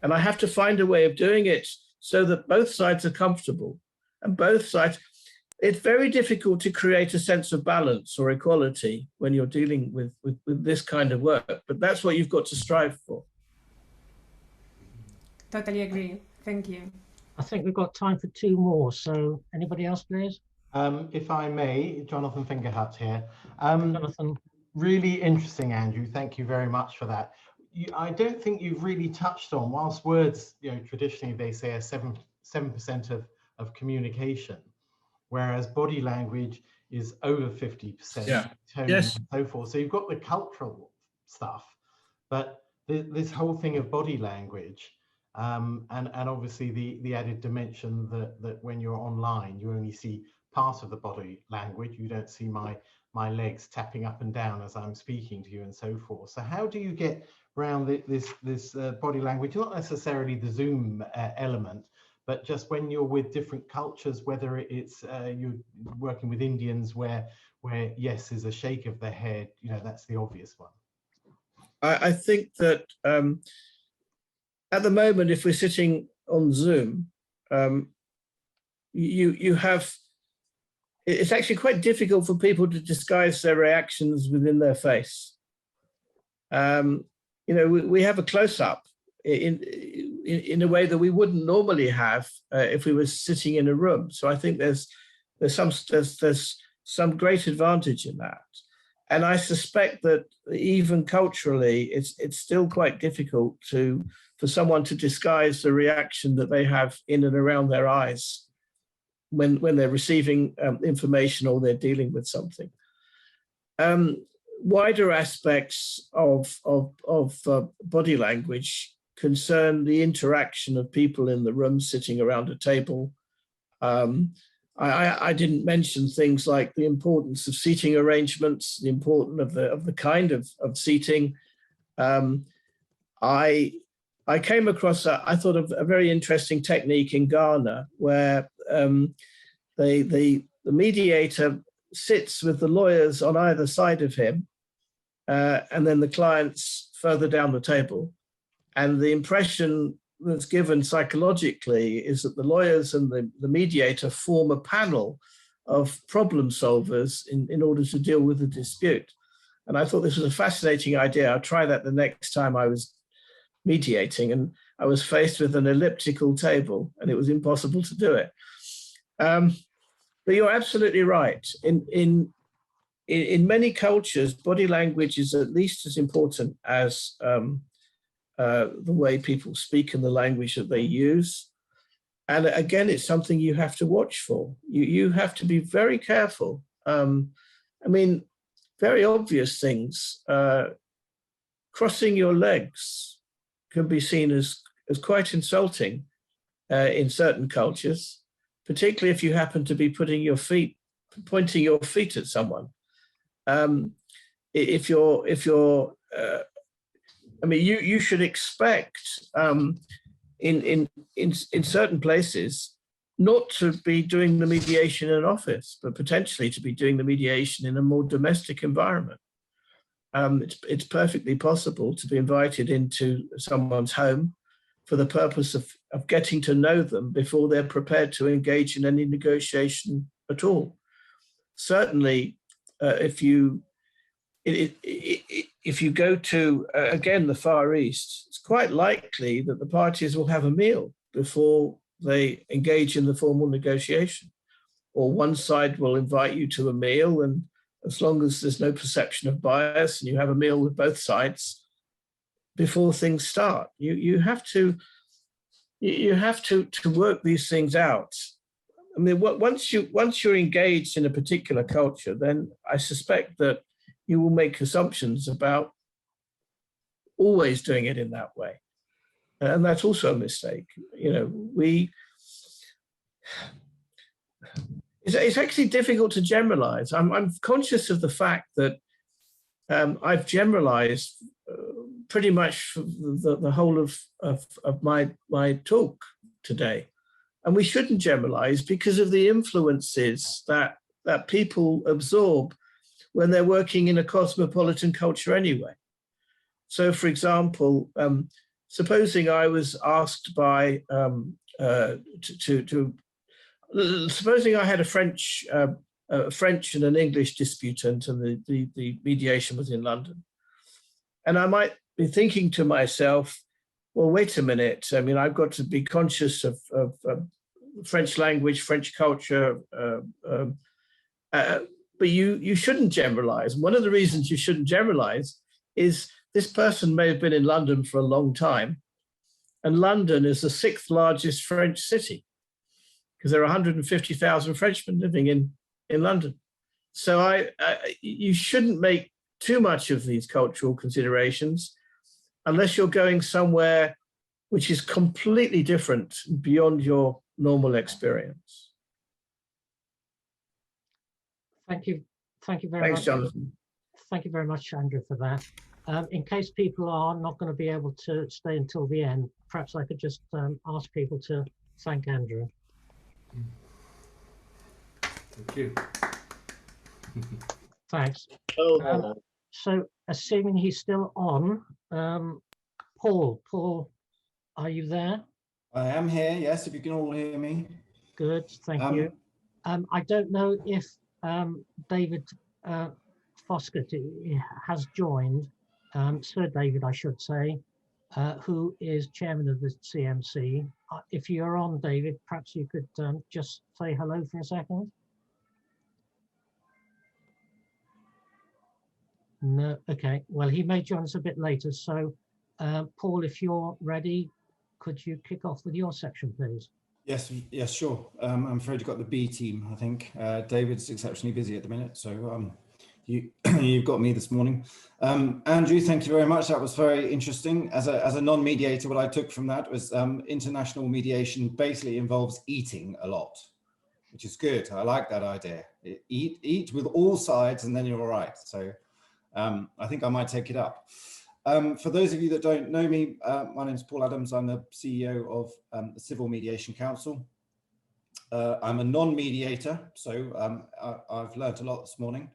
And I have to find a way of doing it so that both sides are comfortable. And both sides, it's very difficult to create a sense of balance or equality when you're dealing with this kind of work, but that's what you've got to strive for. Totally agree. Thank you. I think we've got time for 2 more. So anybody else, please? If I may, Jonathan Fingerhut here. Jonathan. Really interesting, Andrew. Thank you very much for that. I don't think you've really touched on, whilst words, traditionally they say are 7% of communication, whereas body language is over 50%, yeah. tone Yes. and so forth. So you've got the cultural stuff, but this whole thing of body language, and obviously the added dimension that when you're online, you only see part of the body language. You don't see my legs tapping up and down as I'm speaking to you and so forth. So how do you get around this body language, not necessarily the Zoom element, but just when you're with different cultures, whether it's you're working with Indians where yes is a shake of the head, that's the obvious one. I think that at the moment, if we're sitting on Zoom, you have, it's actually quite difficult for people to disguise their reactions within their face. We have a close-up in a way that we wouldn't normally have if we were sitting in a room. So I think there's some great advantage in that. And I suspect that even culturally, it's still quite difficult for someone to disguise the reaction that they have in and around their eyes when they're receiving information or they're dealing with something. Wider aspects of body language concern the interaction of people in the room sitting around a table. I didn't mention things like the importance of seating arrangements, the importance of the kind of seating. I came across I thought of a very interesting technique in Ghana where the mediator sits with the lawyers on either side of him, and then the clients further down the table. And the impression that's given psychologically is that the lawyers and the mediator form a panel of problem solvers in order to deal with the dispute. And I thought this was a fascinating idea. I'll try that the next time I was mediating, and I was faced with an elliptical table and it was impossible to do it. But you're absolutely right. In many cultures, body language is at least as important as the way people speak and the language that they use. And again, it's something you have to watch for. You have to be very careful. I mean, very obvious things. Crossing your legs can be seen as quite insulting in certain cultures, particularly if you happen to be pointing your feet at someone. If you're I mean, you should expect in certain places not to be doing the mediation in an office, but potentially to be doing the mediation in a more domestic environment. It's perfectly possible to be invited into someone's home for the purpose of getting to know them before they're prepared to engage in any negotiation at all. Certainly, if you go to, again, the Far East, it's quite likely that the parties will have a meal before they engage in the formal negotiation. Or one side will invite you to a meal, and as long as there's no perception of bias and you have a meal with both sides before things start, you have to work these things out. I mean, once you're engaged in a particular culture, then I suspect that you will make assumptions about always doing it in that way. And that's also a mistake. It's actually difficult to generalize. I'm conscious of the fact that I've generalized pretty much the whole of my talk today. And we shouldn't generalize because of the influences that people absorb when they're working in a cosmopolitan culture anyway. So, for example, supposing I was asked by supposing I had a French and an English disputant, and the mediation was in London, and I might be thinking to myself, well, wait a minute. I mean, I've got to be conscious of French language, French culture, but you shouldn't generalize. One of the reasons you shouldn't generalize is this person may have been in London for a long time, and London is the 6th largest French city because there are 150,000 Frenchmen living in London. So you shouldn't make too much of these cultural considerations unless you're going somewhere which is completely different beyond your normal experience. Thank you very much. Thanks, Jonathan. Thank you very much, Andrew, for that. In case people are not going to be able to stay until the end, perhaps I could just ask people to thank Andrew. Thank you. Thanks. So, assuming he's still on, Paul, are you there? I am here, yes, if you can all hear me. Good, thank you. I don't know if David Foskett has joined, Sir David, I should say, who is chairman of the CMC. If you're on, David, perhaps you could just say hello for a second. No, okay. Well, he may join us a bit later. So, Paul, if you're ready, could you kick off with your section, please? Yes, sure. I'm afraid you've got the B team, I think. David's exceptionally busy at the minute, so you've got me this morning. Andrew, thank you very much. That was very interesting. As a non-mediator, what I took from that was international mediation basically involves eating a lot, which is good. I like that idea. Eat with all sides and then you're all right. So I think I might take it up. For those of you that don't know me, my name is Paul Adams. I'm the CEO of the Civil Mediation Council. I'm a non-mediator, so I've learnt a lot this morning.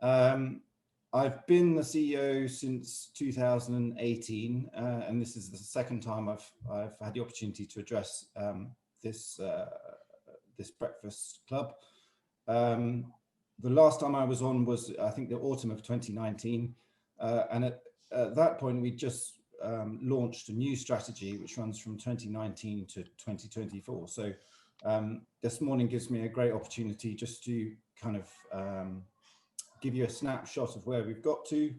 I've been the CEO since 2018, and this is the second time I've had the opportunity to address this breakfast club. The last time I was on was, I think, the autumn of 2019, and at that point we just launched a new strategy which runs from 2019 to 2024. So this morning gives me a great opportunity just to kind of give you a snapshot of where we've got to,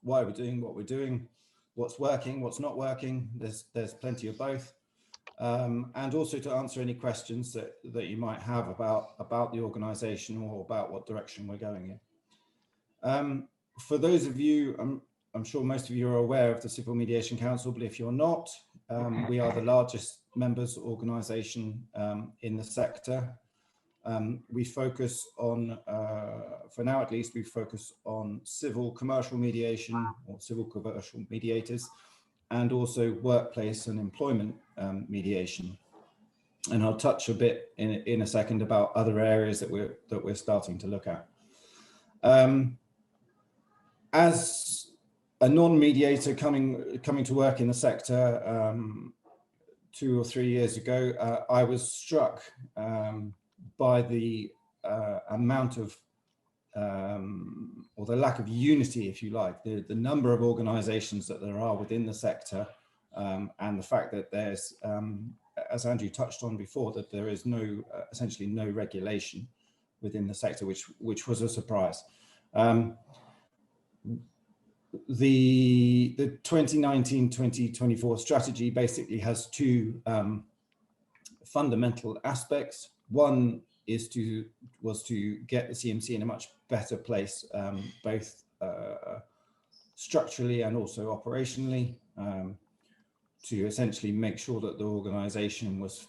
why we're doing what we're doing, what's working, what's not working. There's plenty of both, and also to answer any questions that you might have about the organisation or about what direction we're going in. For those of you, I'm sure most of you are aware of the Civil Mediation Council, but if you're not, we are the largest members organisation in the sector. We focus on, for now at least, we focus on civil commercial mediation or civil commercial mediators, and also workplace and employment mediation. And I'll touch a bit in a second about other areas that we're starting to look at. As a non-mediator coming to work in the sector 2 or 3 years ago, I was struck by the amount of, or the lack of unity, if you like, the number of organisations that there are within the sector, and the fact that there's, as Andrew touched on before, that there is essentially no regulation within the sector, which was a surprise. The 2019-2024 strategy basically has two fundamental aspects. One was to get the CMC in a much better place, both structurally and also operationally, to essentially make sure that the organisation was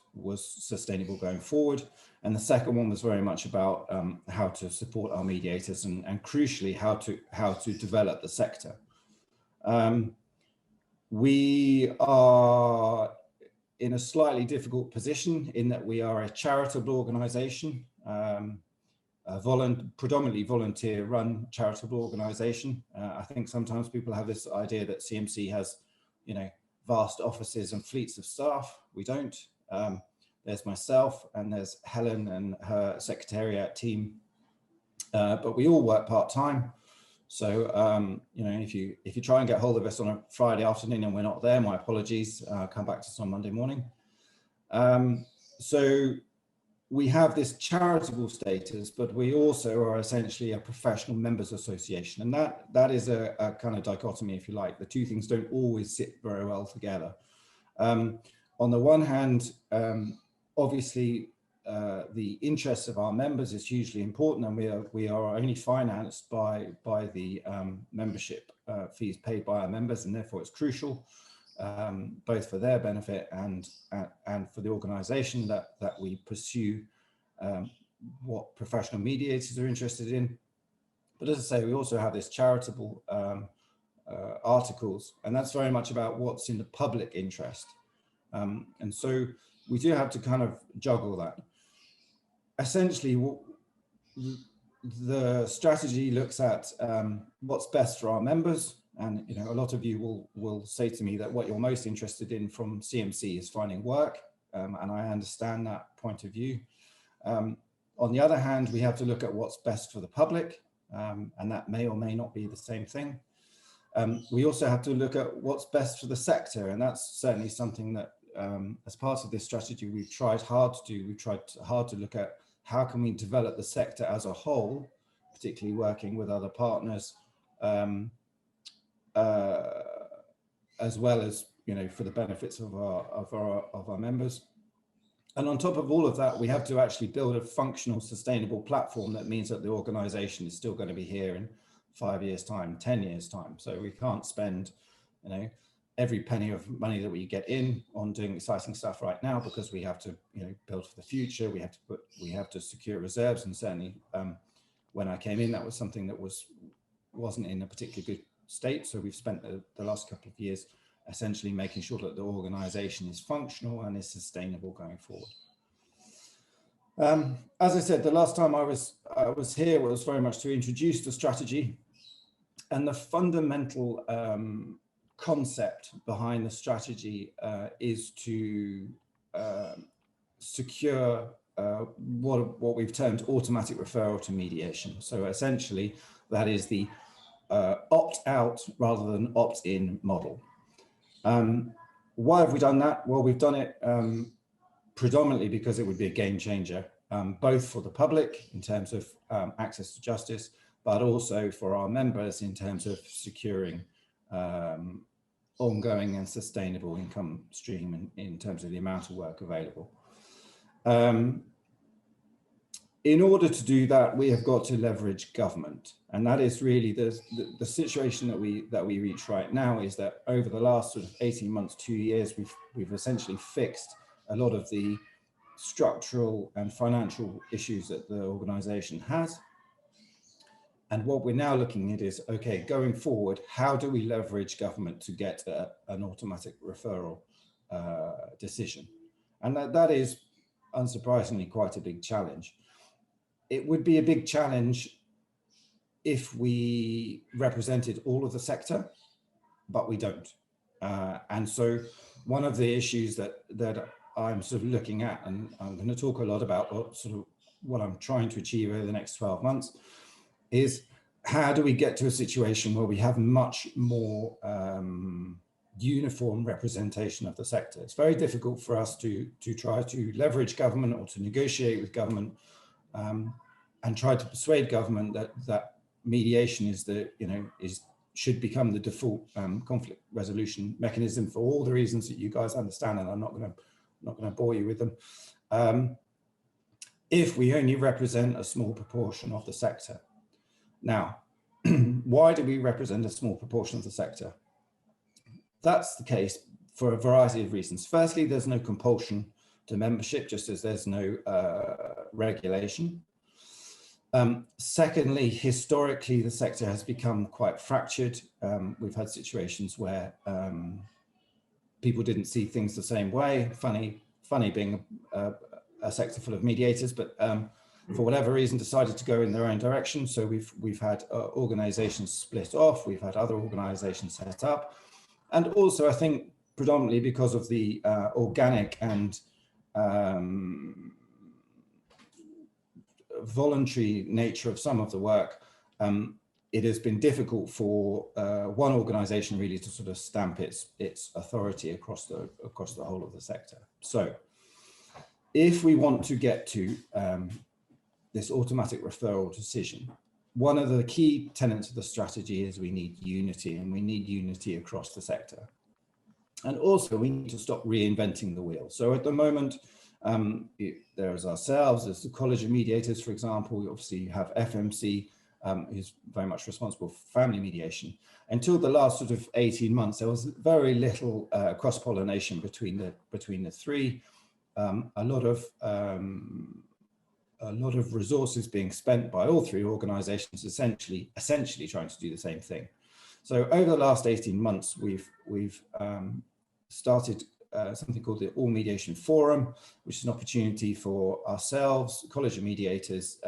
sustainable going forward. And the second one was very much about how to support our mediators and crucially how to develop the sector. We are in a slightly difficult position in that we are a charitable organisation, predominantly volunteer-run charitable organisation. I think sometimes people have this idea that CMC has, vast offices and fleets of staff. We don't. There's myself and there's Helen and her secretariat team, but we all work part-time. So, you know, if you try and get hold of us on a Friday afternoon and we're not there, my apologies, come back to us on Monday morning. So we have this charitable status, but we also are essentially a professional members association. And that is a kind of dichotomy, if you like. The two things don't always sit very well together. On the one hand, obviously, the interests of our members is hugely important, and we are only financed by the membership fees paid by our members, and therefore it's crucial, both for their benefit and for the organisation that we pursue what professional mediators are interested in. But as I say, we also have this charitable articles, and that's very much about what's in the public interest. And so we do have to kind of juggle that. Essentially, the strategy looks at what's best for our members. And, you know, a lot of you will say to me that what you're most interested in from CMC is finding work. And I understand that point of view. On the other hand, we have to look at what's best for the public. And that may or may not be the same thing. We also have to look at what's best for the sector. And that's certainly something that, as part of this strategy, we've tried hard to do. We've tried hard to look at how can we develop the sector as a whole, particularly working with other partners, as well as, you know, for the benefits of our members. And on top of all of that, we have to actually build a functional, sustainable platform that means that the organization is still going to be here in 5 years' time, 10 years' time. So we can't spend, you know, every penny of money that we get in on doing exciting stuff right now, because we have to, you know, build for the future. We have to secure reserves, and certainly when I came in, that was something that wasn't in a particularly good state. So we've spent the last couple of years essentially making sure that the organization is functional and is sustainable going forward. As I said, the last time I was here was very much to introduce the strategy, and the fundamental concept behind the strategy is to secure what we've termed automatic referral to mediation. So essentially, that is the opt-out rather than opt-in model. Why have we done that? Well, we've done it predominantly because it would be a game changer, both for the public in terms of access to justice, but also for our members in terms of securing ongoing and sustainable income stream in terms of the amount of work available. In order to do that, we have got to leverage government, and that is really the situation that we reach right now. Is that over the last sort of 18 months, 2 years, we've essentially fixed a lot of the structural and financial issues that the organisation has. And what we're now looking at is, okay, going forward, how do we leverage government to get an automatic referral decision? And that is, unsurprisingly, quite a big challenge. It would be a big challenge if we represented all of the sector, but we don't. And so one of the issues that I'm sort of looking at, and I'm going to talk a lot about what I'm trying to achieve over the next 12 months, is how do we get to a situation where we have much more uniform representation of the sector? It's very difficult for us to try to leverage government or to negotiate with government and try to persuade government that mediation should become the default conflict resolution mechanism for all the reasons that you guys understand, and I'm not going to bore you with them. If we only represent a small proportion of the sector. Now, why do we represent a small proportion of the sector? That's the case for a variety of reasons. Firstly, there's no compulsion to membership, just as there's no regulation. Secondly, historically, the sector has become quite fractured. We've had situations where people didn't see things the same way. Funny being a sector full of mediators, but for whatever reason decided to go in their own direction. So we've had organizations split off, we've had other organizations set up. And also, I think, predominantly because of the organic and voluntary nature of some of the work, it has been difficult for one organisation really to sort of stamp its authority across the whole of the sector. So, if we want to get to this automatic referral decision, one of the key tenets of the strategy is we need unity, and we need unity across the sector. And also we need to stop reinventing the wheel. So at the moment, there's ourselves, there's the College of Mediators, for example. Obviously you have FMC, who's very much responsible for family mediation. Until the last sort of 18 months, there was very little cross-pollination between the three. A lot of resources being spent by all three organisations, essentially trying to do the same thing. So over the last 18 months, we've started something called the Mediation Forum, which is an opportunity for ourselves, College of Mediators,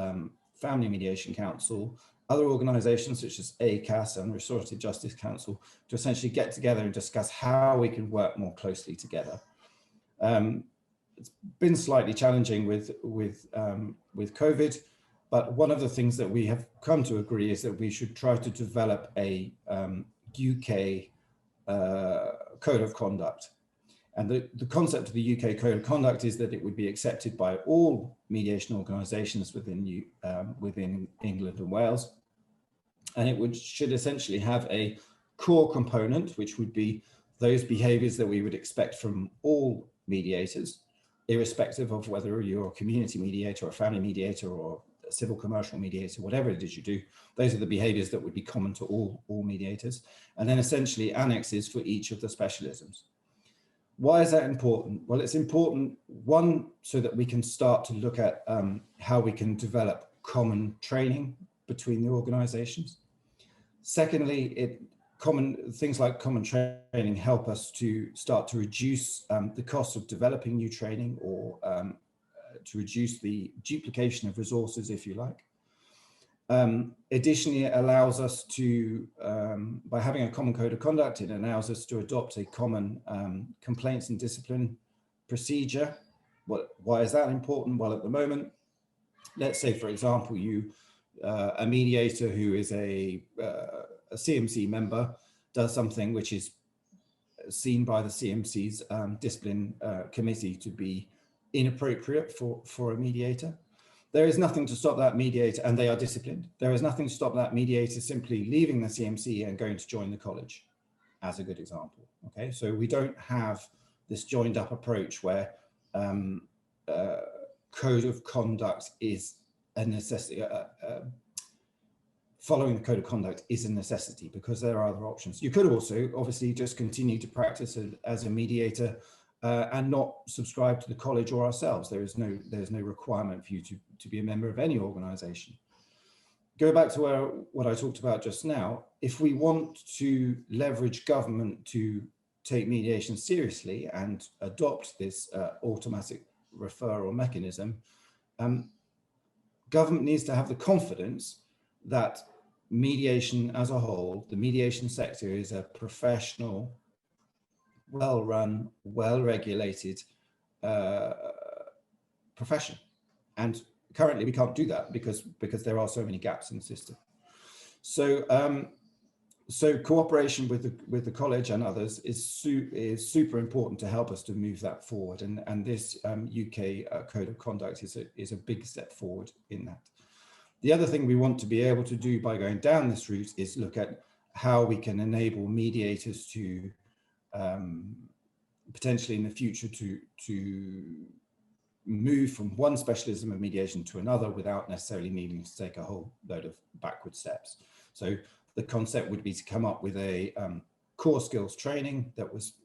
Family Mediation Council, other organisations such as ACAS and Restorative Justice Council, to essentially get together and discuss how we can work more closely together. It's been slightly challenging with COVID, but one of the things that we have come to agree is that we should try to develop a UK code of conduct. And the concept of the UK code of conduct is that it would be accepted by all mediation organisations within England and Wales. And it should essentially have a core component, which would be those behaviours that we would expect from all mediators, irrespective of whether you're a community mediator or a family mediator or a civil commercial mediator, whatever it is you do. Those are the behaviours that would be common to all mediators. And then essentially annexes for each of the specialisms. Why is that important? Well, it's important, one, so that we can start to look at how we can develop common training between the organisations. Secondly, things like common training help us to start to reduce the cost of developing new training, or to reduce the duplication of resources, if you like. Additionally, it allows us to, by having a common code of conduct, it allows us to adopt a common complaints and discipline procedure. Why is that important? Well, at the moment, let's say, for example, a mediator who is a CMC member does something which is seen by the CMC's discipline committee to be inappropriate for a mediator. There is nothing to stop that mediator, and they are disciplined. There is nothing to stop that mediator simply leaving the CMC and going to join the college, as a good example. Okay, so we don't have this joined up approach where code of conduct is a necessity. Following the code of conduct is a necessity, because there are other options. You could also obviously just continue to practice as a mediator and not subscribe to the college or ourselves. There's no requirement for you to be a member of any organisation. Go back to what I talked about just now. If we want to leverage government to take mediation seriously and adopt this automatic referral mechanism, government needs to have the confidence that mediation as a whole, the mediation sector, is a professional, well-run, well-regulated profession. And currently we can't do that because there are so many gaps in the system. So so cooperation with the college and others is super important to help us to move that forward. And this UK code of conduct is a big step forward in that. The other thing we want to be able to do by going down this route is look at how we can enable mediators to potentially in the future to move from one specialism of mediation to another without necessarily needing to take a whole load of backward steps. So the concept would be to come up with a core skills training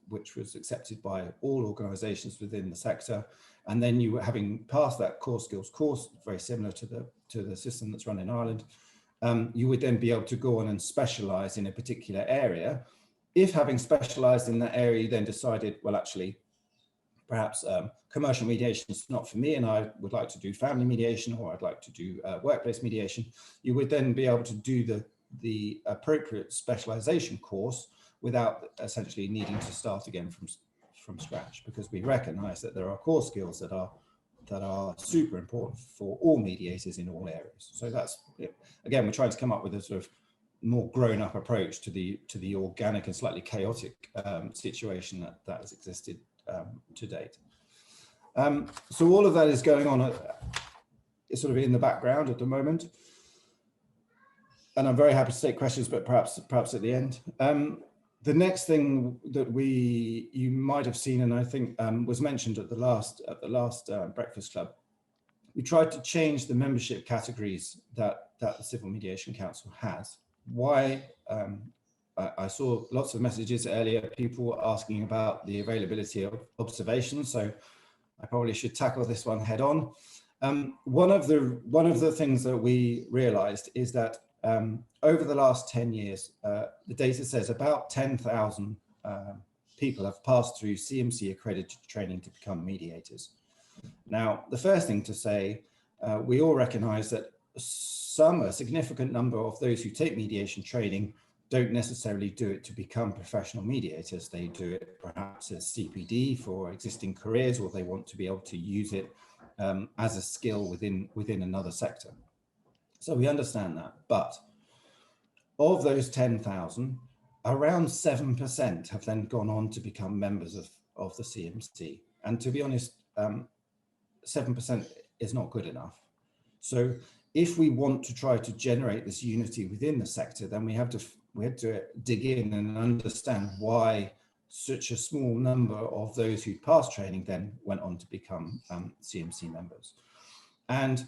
which was accepted by all organisations within the sector, and then you, having passed that core skills course, very similar to the system that's run in Ireland, you would then be able to go on and specialise in a particular area. If, having specialised in that area, you then decided, well, actually, perhaps commercial mediation is not for me and I would like to do family mediation, or I'd like to do workplace mediation, you would then be able to do the appropriate specialisation course without essentially needing to start again from scratch, because we recognise that there are core skills that are super important for all mediators in all areas. So that's, again, we're trying to come up with a sort of more grown-up approach to the organic and slightly chaotic situation that has existed to date. So all of that is going on sort of in the background at the moment, and I'm very happy to take questions, but perhaps at the end. The next thing that you might have seen, and I think was mentioned at the last Breakfast Club, we tried to change the membership categories that the Civil Mediation Council has. Why? I saw lots of messages earlier, people asking about the availability of observations, so I probably should tackle this one head on. One of the things that we realized is that over the last 10 years, the data says about 10,000 people have passed through CMC accredited training to become mediators. Now, the first thing to say, we all recognize that a significant number of those who take mediation training don't necessarily do it to become professional mediators. They do it perhaps as CPD for existing careers, or they want to be able to use it as a skill within another sector. So we understand that, but of those 10,000, around 7% have then gone on to become members of the CMC. And to be honest, 7% is not good enough. So if we want to try to generate this unity within the sector, then we have to dig in and understand why such a small number of those who passed training then went on to become CMC members. And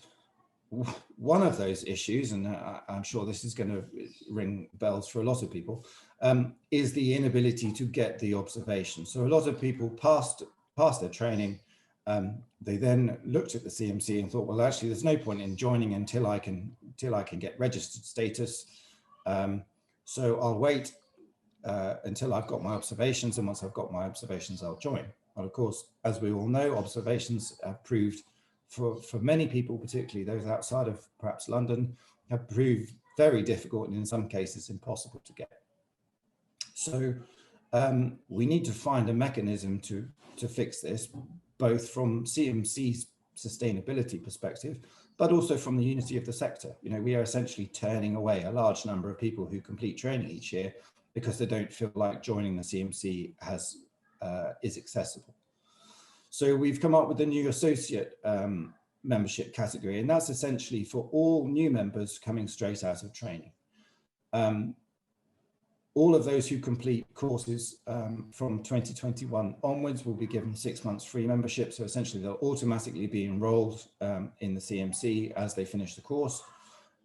one of those issues, and I'm sure this is going to ring bells for a lot of people, is the inability to get the observation. So a lot of people passed their training. They then looked at the CMC and thought, well, actually, there's no point in joining until I can get registered status. So I'll wait until I've got my observations, and once I've got my observations, I'll join. And of course, as we all know, observations have proved for many people, particularly those outside of perhaps London, have proved very difficult and in some cases impossible to get. So we need to find a mechanism to fix this, both from CMC's sustainability perspective, but also from the unity of the sector. You know, we are essentially turning away a large number of people who complete training each year because they don't feel like joining the CMC is accessible. So we've come up with a new associate membership category, and that's essentially for all new members coming straight out of training. All of those who complete courses from 2021 onwards will be given 6 months free membership. So essentially they'll automatically be enrolled in the CMC as they finish the course.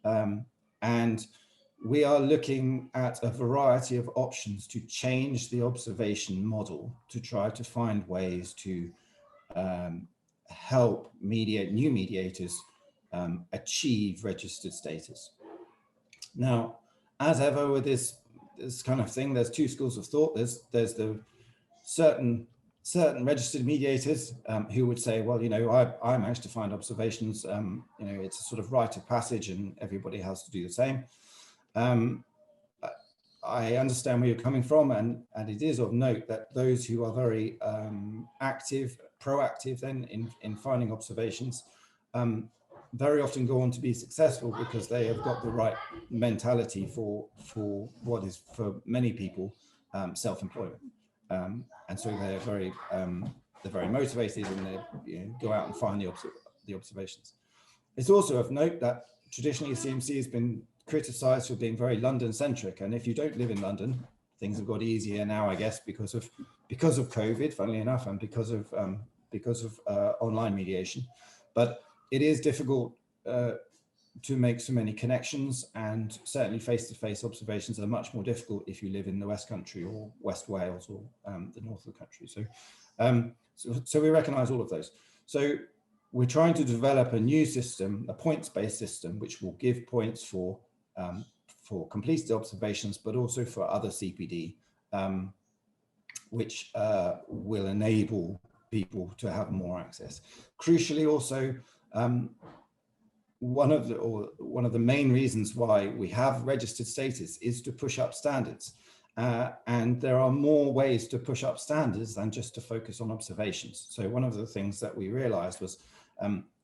And we are looking at a variety of options to change the observation model to try to find ways to help new mediators achieve registered status. Now, as ever with this kind of thing, there's two schools of thought. There's the certain registered mediators who would say, well, you know, I managed to find observations, you know, it's a sort of rite of passage and everybody has to do the same. I understand where you're coming from, and it is of note that those who are very proactive then in finding observations very often go on to be successful because they have got the right mentality for what is for many people self-employment, and so they're very motivated, and they go out and find the observations. It's also of note that traditionally CMC has been criticised for being very London-centric, and if you don't live in London, things have got easier now, I guess, because of COVID, funnily enough, and because of online mediation. But it is difficult to make so many connections, and certainly face-to-face observations are much more difficult if you live in the West Country or West Wales or the north of the country. So we recognise all of those. So we're trying to develop a new system, a points-based system, which will give points for completed observations, but also for other CPD, which will enable people to have more access. Crucially, also, one of the main reasons why we have registered status is to push up standards. And there are more ways to push up standards than just to focus on observations. So one of the things that we realized was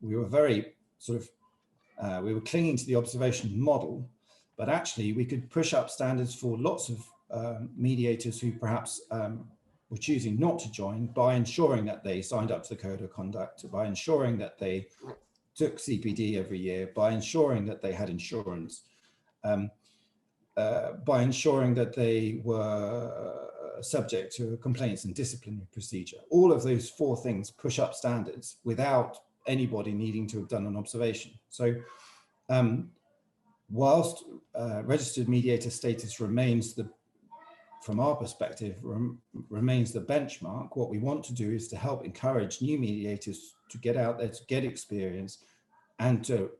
we were very we were clinging to the observation model, but actually we could push up standards for lots of mediators who perhaps were choosing not to join by ensuring that they signed up to the code of conduct, by ensuring that they took CPD every year, by ensuring that they had insurance, by ensuring that they were subject to complaints and disciplinary procedure. All of those 4 things push up standards without anybody needing to have done an observation. So whilst registered mediator status remains from our perspective, remains the benchmark, what we want to do is to help encourage new mediators to get out there, to get experience, and to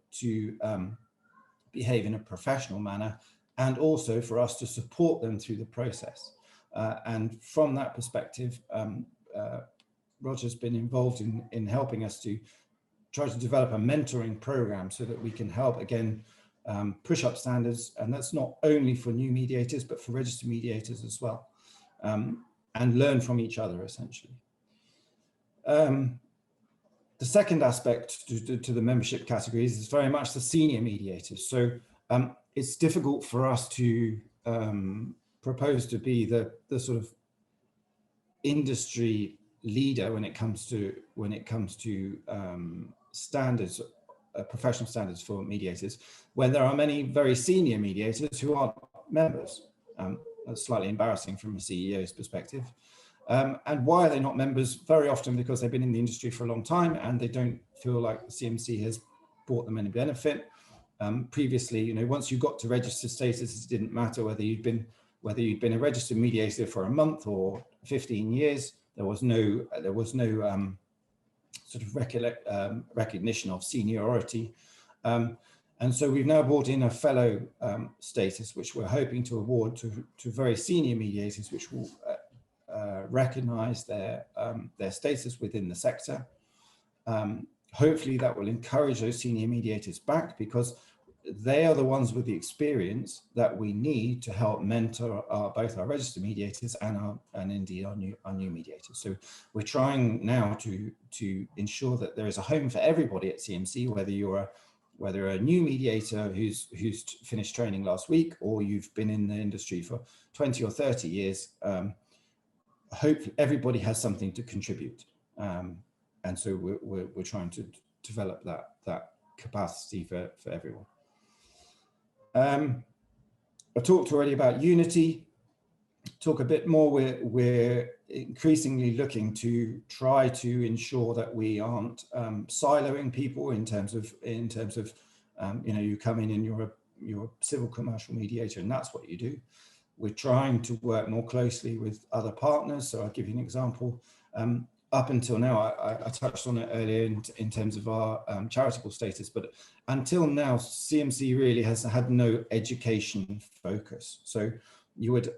behave in a professional manner, and also for us to support them through the process. And from that perspective, Roger's been involved in helping us to try to develop a mentoring program so that we can help, again, push up standards, and that's not only for new mediators but for registered mediators as well, and learn from each other essentially. The second aspect to the membership categories is very much the senior mediators. So it's difficult for us to propose to be the sort of industry leader when it comes to standards, professional standards for mediators, when there are many very senior mediators who aren't members. That's slightly embarrassing from a CEO's perspective. And why are they not members? Very often because they've been in the industry for a long time and they don't feel like the CMC has brought them any benefit. Previously, once you got to registered status, it didn't matter whether you'd been a registered mediator for a month or 15 years. There was no sort of recognition of seniority. And so we've now brought in a fellow status, which we're hoping to award to very senior mediators, which will recognize their status within the sector. Hopefully that will encourage those senior mediators back, because they are the ones with the experience that we need to help mentor both our registered mediators and indeed our new mediators. So we're trying now to ensure that there is a home for everybody at CMC, whether a new mediator who's finished training last week, or you've been in the industry for 20 or 30 years. Hopefully everybody has something to contribute, and so we're trying to develop that capacity for everyone. I talked already about unity. Talk a bit more. We're increasingly looking to try to ensure that we aren't siloing people in terms of you come in and you're a civil commercial mediator and that's what you do. We're trying to work more closely with other partners. So I'll give you an example. Up until now, I touched on it earlier in terms of our charitable status, but until now, CMC really has had no education focus. So you would,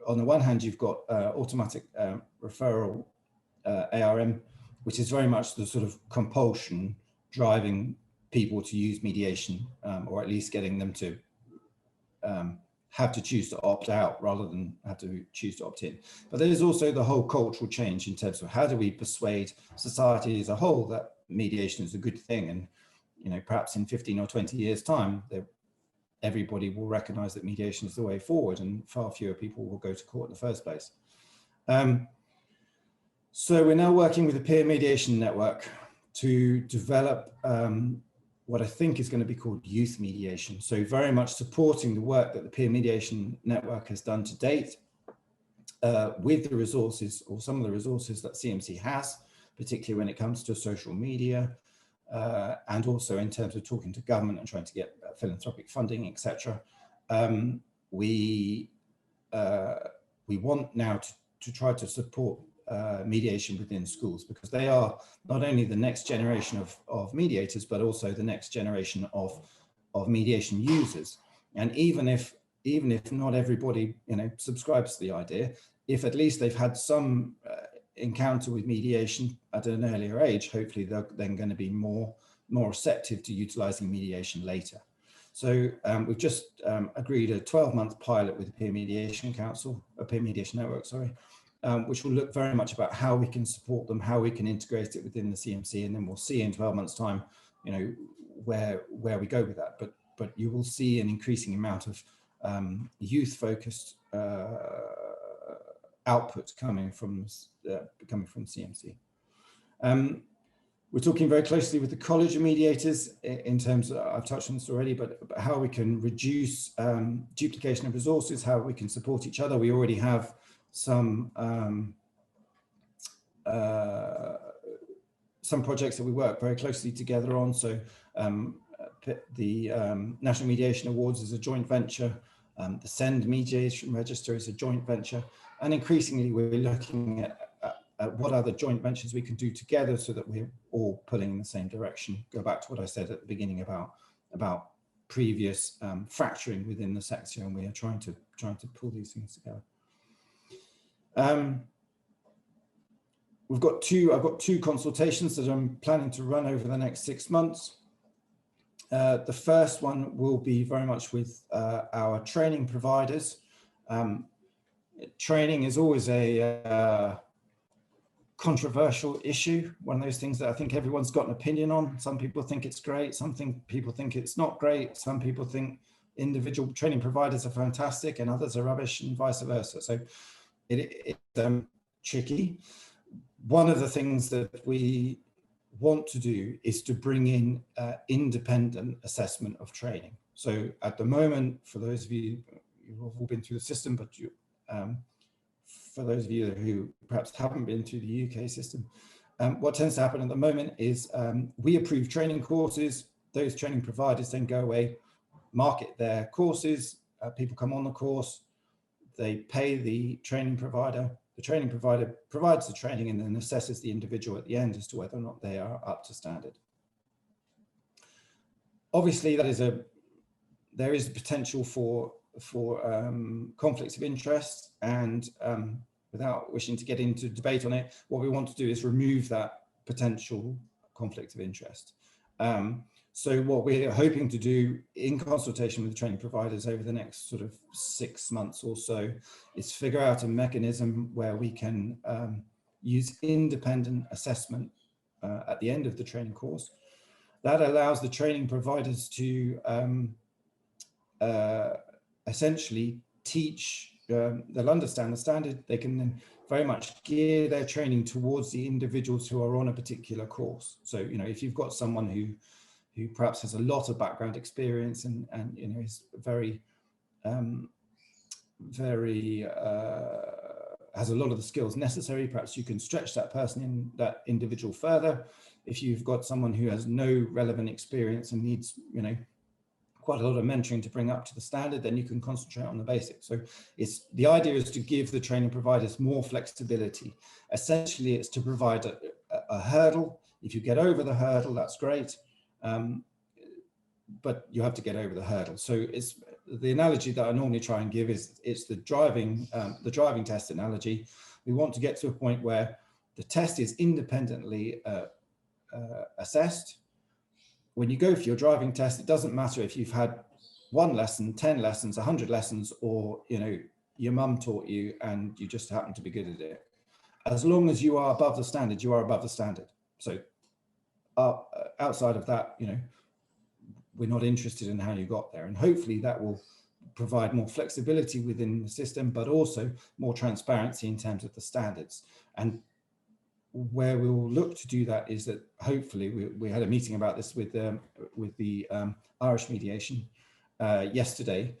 on the one hand, you've got automatic referral, ARM, which is very much the sort of compulsion driving people to use mediation, or at least getting them to have to choose to opt out rather than have to choose to opt in. But there's also the whole cultural change in terms of how do we persuade society as a whole that mediation is a good thing, and perhaps in 15 or 20 years time everybody will recognize that mediation is the way forward and far fewer people will go to court in the first place. So we're now working with the Peer Mediation Network to develop what I think is going to be called youth mediation. So very much supporting the work that the Peer Mediation Network has done to date with the resources, or some of the resources that CMC has, particularly when it comes to social media, and also in terms of talking to government and trying to get philanthropic funding, etc. We want now to try to support mediation within schools, because they are not only the next generation of mediators, but also the next generation of mediation users. And even if not everybody subscribes to the idea, if at least they've had some encounter with mediation at an earlier age, hopefully they're then going to be more receptive to utilizing mediation later. So we've just agreed a 12-month pilot with the Peer Mediation Council, a Peer Mediation Network, sorry, which will look very much about how we can support them, how we can integrate it within the CMC, and then we'll see in 12 months' time, where we go with that. But you will see an increasing amount of youth-focused output coming from CMC. We're talking very closely with the College of Mediators in terms of, I've touched on this already, but how we can reduce duplication of resources, how we can support each other. We already have some projects that we work very closely together on. So the National Mediation Awards is a joint venture. The Send Mediation Register is a joint venture. And increasingly, we're looking at what other joint ventures we can do together so that we're all pulling in the same direction. Go back to what I said at the beginning about previous fracturing within the sector, and we are trying to pull these things together. I've got two consultations that I'm planning to run over the next 6 months. The first one will be very much with our training providers. Training is always a controversial issue, one of those things that I think everyone's got an opinion on. Some people think it's great, people think it's not great, some people think individual training providers are fantastic and others are rubbish, and vice versa. So it's tricky. One of the things that we want to do is to bring in independent assessment of training. So at the moment, for those of you who've all been through the system, but for those of you who perhaps haven't been through the UK system, what tends to happen at the moment is we approve training courses, those training providers then go away, market their courses, people come on the course, they pay the training provider provides the training and then assesses the individual at the end as to whether or not they are up to standard. Obviously, there is potential for conflicts of interest, and without wishing to get into debate on it, what we want to do is remove that potential conflict of interest. So what we're hoping to do in consultation with the training providers over the next sort of 6 months or so is figure out a mechanism where we can use independent assessment at the end of the training course. That allows the training providers to essentially teach, they'll understand the standard, they can then very much gear their training towards the individuals who are on a particular course. So, you know, if you've got someone who perhaps has a lot of background experience and you know, is has a lot of the skills necessary, perhaps you can stretch that person in that individual further. If you've got someone who has no relevant experience and needs, you know, quite a lot of mentoring to bring up to the standard, then you can concentrate on the basics. So the idea is to give the training providers more flexibility. Essentially, it's to provide a hurdle. If you get over the hurdle, that's great. But you have to get over the hurdle. So it's the analogy that I normally try and give is it's the driving test analogy. We want to get to a point where the test is independently assessed. When you go for your driving test, it doesn't matter if you've had 1 lesson, 10 lessons, 100 lessons, or you know your mum taught you and you just happen to be good at it. As long as you are above the standard, you are above the standard. So outside of that, you know, we're not interested in how you got there, and hopefully that will provide more flexibility within the system, but also more transparency in terms of the standards. And where we will look to do that is that hopefully we had a meeting about this with the Irish mediation yesterday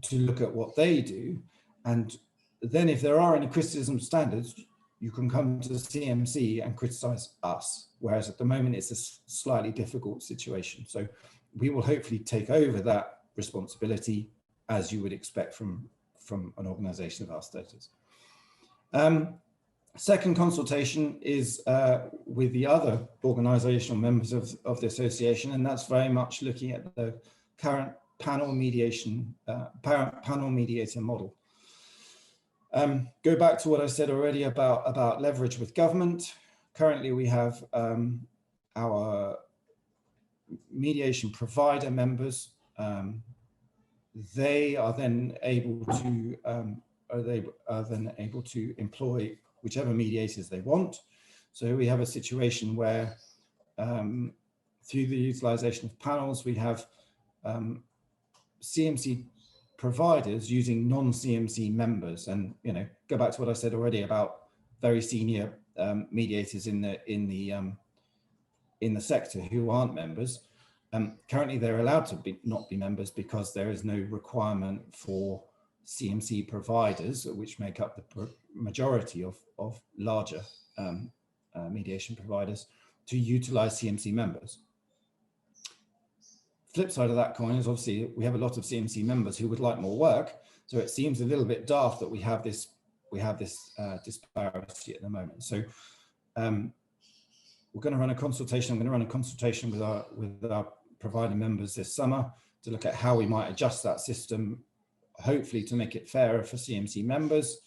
to look at what they do, and then if there are any criticism of standards, you can come to the CMC and criticize us, whereas at the moment it's a slightly difficult situation. So we will hopefully take over that responsibility, as you would expect from an organization of our status. Second consultation is with the other organizational members of the association, and that's very much looking at the current panel mediator model. Go back to what I said already about leverage with government. Currently, we have our mediation provider members. They are then able to employ whichever mediators they want. So we have a situation where through the utilization of panels, we have CMC providers using non-CMC members, and go back to what I said already about very senior mediators in the sector who aren't members. Currently, they're allowed to not be members because there is no requirement for CMC providers, which make up the majority of larger mediation providers, to utilize CMC members. Flip side of that coin is obviously we have a lot of CMC members who would like more work, so it seems a little bit daft that we have this disparity at the moment. So we're going to run a consultation. I'm going to run a consultation with our provider members this summer to look at how we might adjust that system, hopefully to make it fairer for CMC members,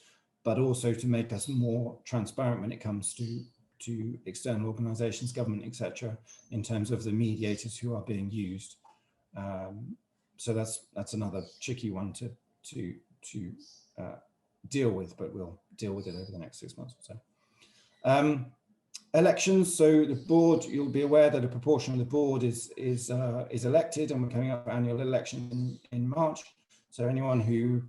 but also to make us more transparent when it comes to external organizations, government, etc., in terms of the mediators who are being used. So that's another tricky one to deal with, but we'll deal with it over the next 6 months or so. Elections. So the board, you'll be aware that a proportion of the board is elected, and we're coming up with annual election in March. So anyone who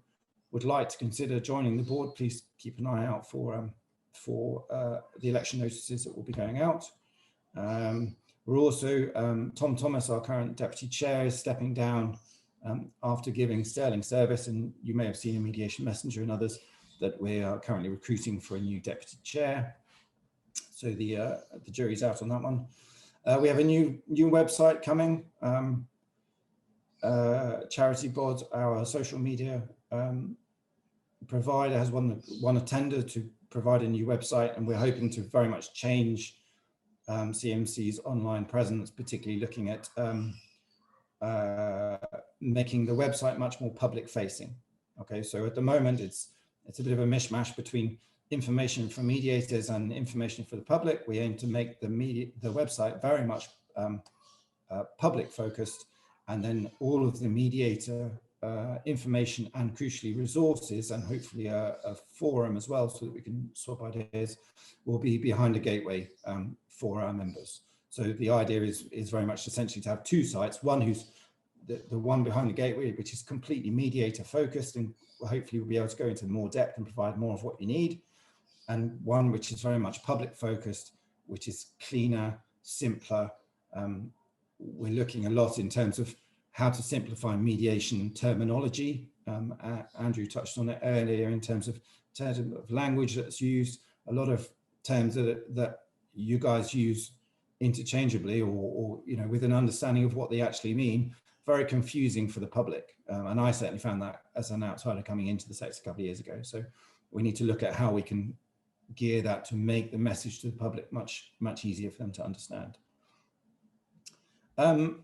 would like to consider joining the board, please keep an eye out for the election notices that will be going out. We're also, Tom Thomas, our current deputy chair, is stepping down after giving sterling service, and you may have seen in Mediation Messenger and others that we are currently recruiting for a new deputy chair. So the jury's out on that one. We have a new website coming. Charity Bod, our social media provider, has won a tender to provide a new website, and we're hoping to very much change CMC's online presence, particularly looking at making the website much more public facing. Okay, so at the moment it's a bit of a mishmash between information for mediators and information for the public. We aim to make the website very much public focused, and then all of the mediator information and crucially resources, and hopefully a forum as well, so that we can swap ideas, will be behind a gateway for our members. So the idea is very much essentially to have two sites, one who's the one behind the gateway, which is completely mediator focused, and hopefully we'll be able to go into more depth and provide more of what you need, and one which is very much public focused, which is cleaner, simpler. We're looking a lot in terms of how to simplify mediation terminology. Andrew touched on it earlier in terms of language that's used, a lot of terms that you guys use interchangeably or with an understanding of what they actually mean, very confusing for the public. And I certainly found that as an outsider coming into the sector a couple of years ago. So we need to look at how we can gear that to make the message to the public much easier for them to understand.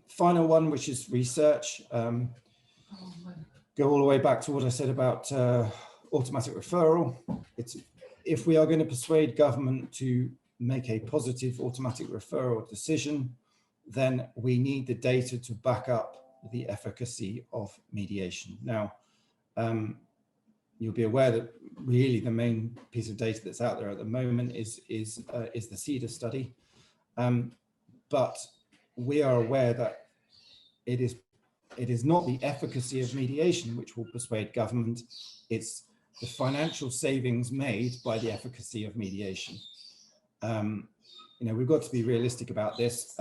Final one, which is research. Go all the way back to what I said about automatic referral. If we are going to persuade government to make a positive automatic referral decision, then we need the data to back up the efficacy of mediation. Now, you'll be aware that really the main piece of data that's out there at the moment is the CEDAR study, but we are aware that it is not the efficacy of mediation which will persuade government, it's the financial savings made by the efficacy of mediation. We've got to be realistic about this.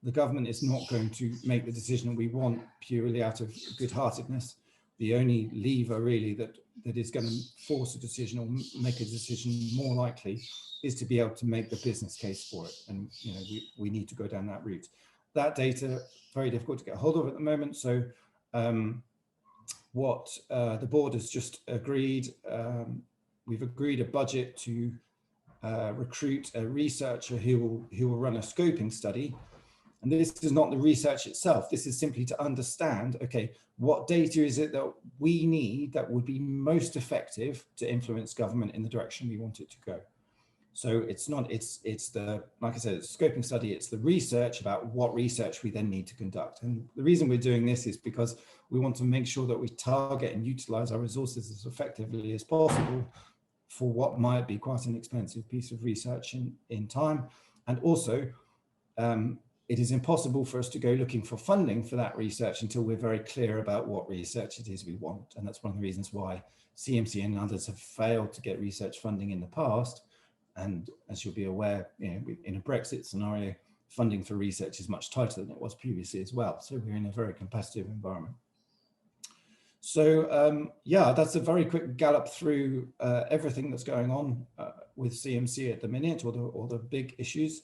The government is not going to make the decision we want purely out of good-heartedness. The only lever really that is going to force a decision or make a decision more likely is to be able to make the business case for it. And we need to go down that route. That data, very difficult to get hold of at the moment. So what the board has just agreed, we've agreed a budget to recruit a researcher who will run a scoping study. And this is not the research itself. This is simply to understand, okay, what data is it that we need that would be most effective to influence government in the direction we want it to go. So it's the, like I said, it's a scoping study, it's the research about what research we then need to conduct. And the reason we're doing this is because we want to make sure that we target and utilize our resources as effectively as possible for what might be quite an expensive piece of research in time. And also, it is impossible for us to go looking for funding for that research until we're very clear about what research it is we want. And that's one of the reasons why CMC and others have failed to get research funding in the past. And as you'll be aware, in a Brexit scenario, funding for research is much tighter than it was previously as well. So we're in a very competitive environment. So yeah, that's a very quick gallop through everything that's going on with CMC at the minute, or the big issues.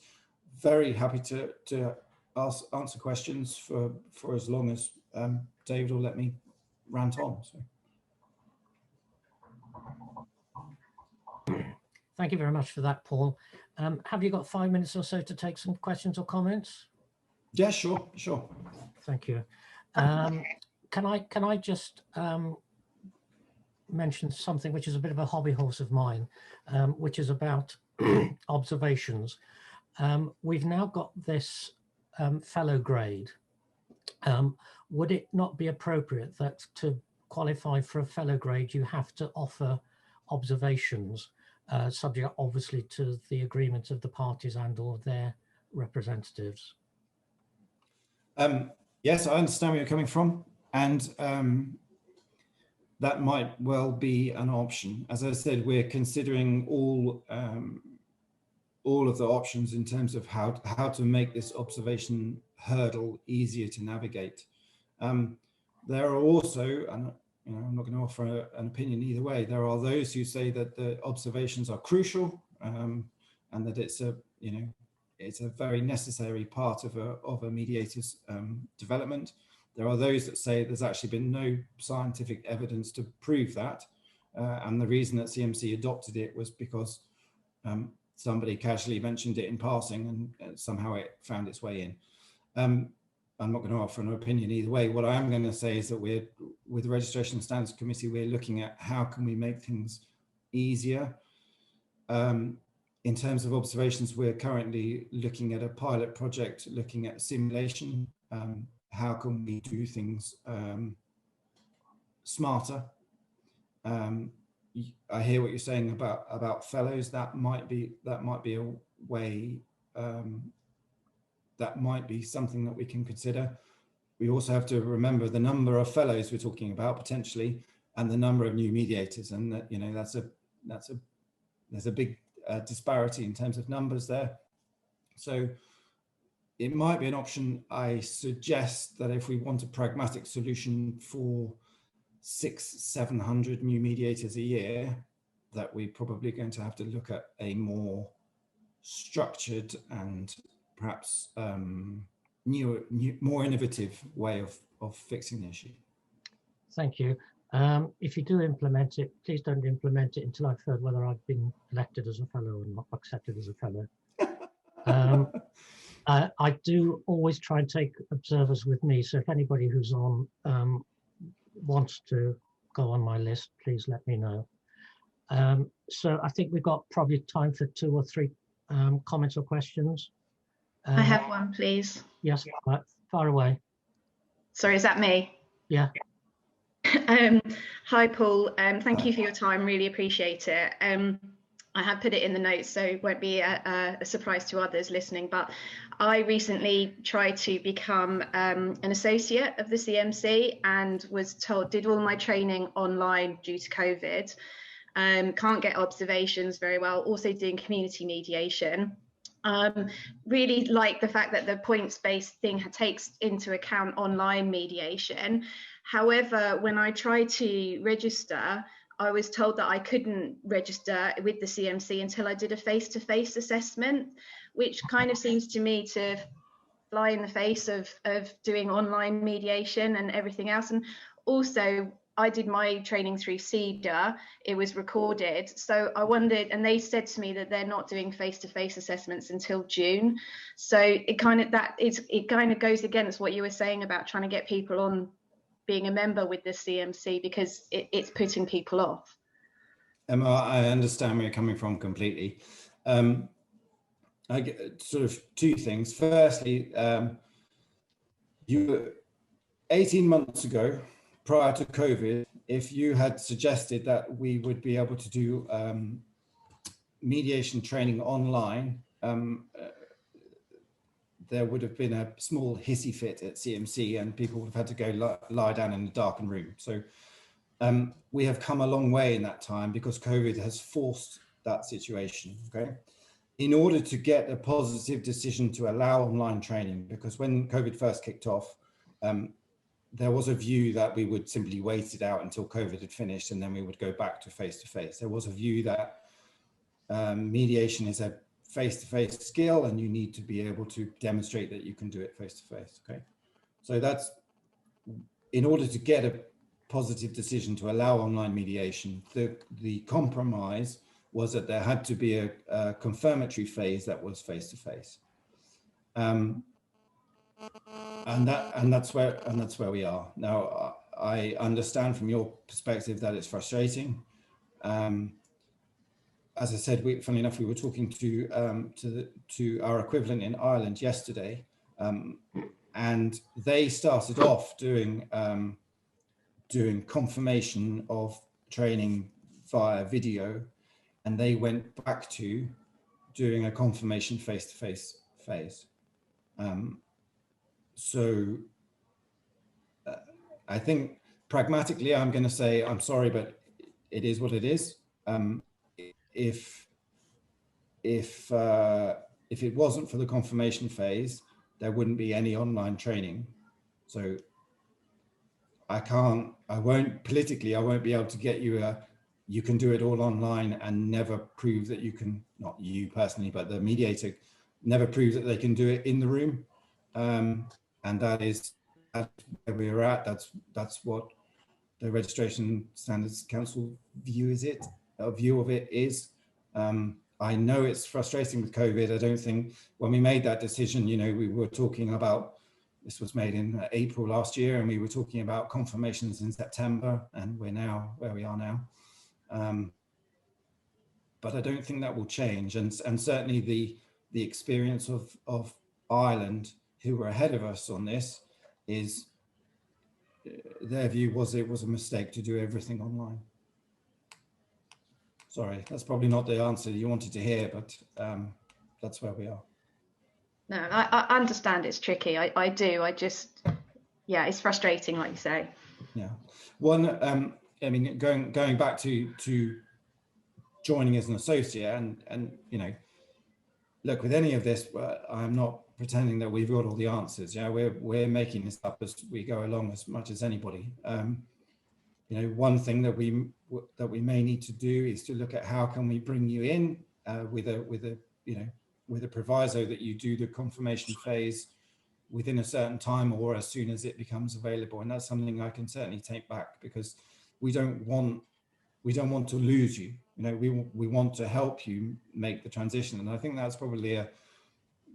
Very happy to answer questions for as long as David will let me rant on. So. Thank you very much for that, Paul. Have you got 5 minutes or so to take some questions or comments? Yeah, sure. Thank you. Can I just mention something which is a bit of a hobby horse of mine, which is about observations. We've now got this fellow grade. Would it not be appropriate that to qualify for a fellow grade, you have to offer observations, subject obviously to the agreement of the parties and or their representatives? Yes, I understand where you're coming from. And that might well be an option. As I said, we're considering all of the options in terms of how to make this observation hurdle easier to navigate. There are also, and I'm not going to offer an opinion either way, there are those who say that the observations are crucial and that it's a very necessary part of a mediator's development. There are those that say there's actually been no scientific evidence to prove that. And the reason that CMC adopted it was because somebody casually mentioned it in passing and somehow it found its way in. I'm not going to offer an opinion either way. What I am going to say is that with the Registration Standards Committee, we're looking at how can we make things easier. In terms of observations, we're currently looking at a pilot project, looking at simulation. How can we do things smarter? I hear what you're saying about fellows. That might be a way. That might be something that we can consider. We also have to remember the number of fellows we're talking about potentially, and the number of new mediators, and that there's a big disparity in terms of numbers there. So it might be an option. I suggest that if we want a pragmatic solution for 600-700 new mediators a year, that we're probably going to have to look at a more structured and perhaps more innovative way of fixing the issue. Thank you. If you do implement it, please don't implement it until I've heard whether I've been elected as a fellow or not accepted as a fellow. I do always try and take observers with me, so if anybody who's on wants to go on my list, please let me know. So I think we've got probably time for 2 or 3 comments or questions. I have one, please. Yes, far away. Sorry, is that me? Yeah. Hi, Paul. Thank you for your time. Really appreciate it. I have put it in the notes, so it won't be a surprise to others listening, but I recently tried to become an associate of the CMC and was told, did all my training online due to COVID. Can't get observations very well, also doing community mediation. Really like the fact that the points-based thing takes into account online mediation. However, when I tried to register, I was told that I couldn't register with the CMC until I did a face-to-face assessment, which kind of seems to me to fly in the face of doing online mediation and everything else. And also, I did my training through CEDA. It was recorded. So I wondered, and they said to me that they're not doing face-to-face assessments until June. So it kind of goes against what you were saying about trying to get people on being a member with the CMC, because it's putting people off. Emma, I understand where you're coming from completely. I get sort of 2 things. Firstly, you 18 months ago, prior to COVID, if you had suggested that we would be able to do there would have been a small hissy fit at CMC and people would have had to go lie down in a darkened room. So we have come a long way in that time because COVID has forced that situation, okay? In order to get a positive decision to allow online training, because when COVID first kicked off, there was a view that we would simply wait it out until COVID had finished and then we would go back to face-to-face. There was a view that mediation is a face-to-face skill and you need to be able to demonstrate that you can do it face-to-face, okay? So that's, in order to get a positive decision to allow online mediation, the compromise was that there had to be a confirmatory phase that was face-to-face. And that's where we are. Now, I understand from your perspective that it's frustrating. As I said, funnily enough, we were talking to our equivalent in Ireland yesterday, and they started off doing confirmation of training via video, and they went back to doing a confirmation face-to-face phase. So I think pragmatically, I'm going to say, I'm sorry, but it is what it is. If it wasn't for the confirmation phase, there wouldn't be any online training. So I won't be able to get you you can do it all online and never prove that you can, not you personally, but the mediator never prove that they can do it in the room. And that's where we're at. That's what the Registration Standards Council view of it is. I know it's frustrating with COVID. I don't think when we made that decision, we were talking about, this was made in April last year, and we were talking about confirmations in September, and we're now where we are now. But I don't think that will change. And certainly the experience of Ireland, who were ahead of us on this, is their view was it was a mistake to do everything online. Sorry, that's probably not the answer you wanted to hear, but that's where we are. No, I understand it's tricky. I do. Yeah, it's frustrating, like you say. Yeah. One, I mean, going back to joining as an associate, and look, with any of this, I'm not pretending that we've got all the answers. Yeah, we're making this up as we go along as much as anybody. One thing that we may need to do is to look at how can we bring you in with a proviso that you do the confirmation phase within a certain time or as soon as it becomes available. And that's something I can certainly take back, because we don't want to lose you. We want to help you make the transition. And I think that's probably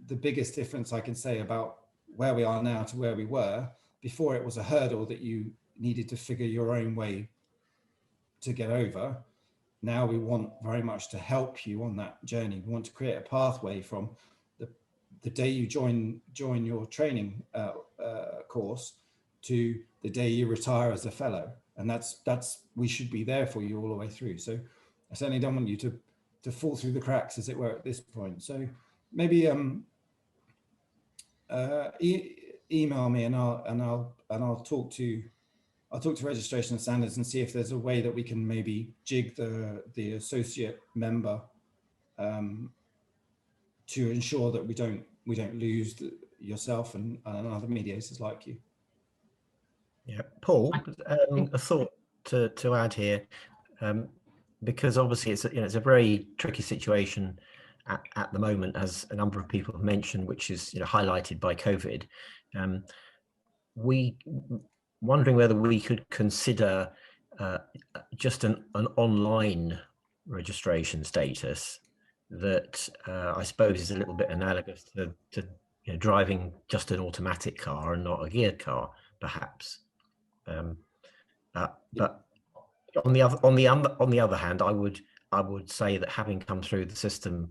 the biggest difference I can say about where we are now to where we were. Before, it was a hurdle that you needed to figure your own way to get over. Now we want very much to help you on that journey. We want to create a pathway from the day you join your training course to the day you retire as a fellow. And we should be there for you all the way through. So I certainly don't want you to fall through the cracks, as it were, at this point. So maybe email me and I'll talk to Registration Standards and see if there's a way that we can maybe jig the associate member to ensure that we don't lose yourself and other mediators like you. Yeah, Paul, a thought to add here, because obviously it's a very tricky situation at the moment, as a number of people have mentioned, which is highlighted by COVID. We wondering whether we could consider just an online registration status that I suppose is a little bit analogous to driving just an automatic car and not a geared car, perhaps. But on the other hand, I would say that having come through the system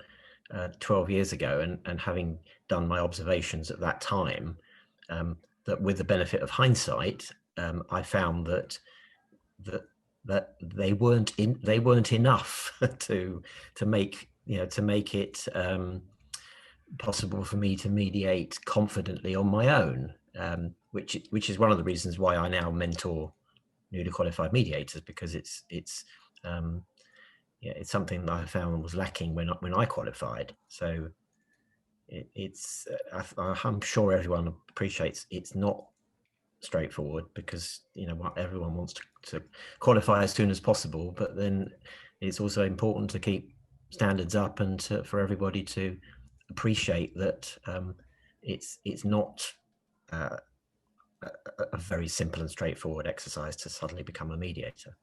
12 years ago and having done my observations at that time, that with the benefit of hindsight, I found that they weren't enough to make it possible for me to mediate confidently on my own, which is one of the reasons why I now mentor newly qualified mediators, because it's something that I found was lacking when I qualified. So I'm sure everyone appreciates it's not straightforward, because everyone wants to qualify as soon as possible, but then it's also important to keep standards up and for everybody to appreciate that it's not a very simple and straightforward exercise to suddenly become a mediator.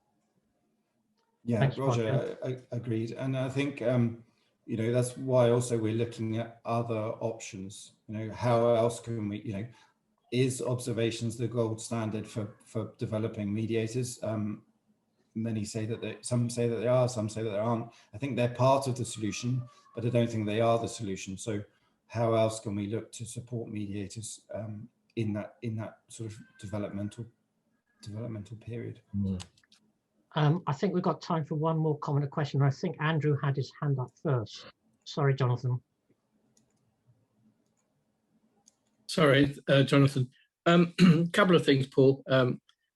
Yeah, Thanks, Roger, agreed. And I think that's why also we're looking at other options. How else can we, is observations the gold standard for developing mediators? Many say that some say that they are, some say that they aren't. I think they're part of the solution, but I don't think they are the solution. So how else can we look to support mediators in that sort of developmental period? I think we've got time for one more comment or question. I think Andrew had his hand up first. Sorry, Jonathan. Sorry, Jonathan. Couple of things, Paul.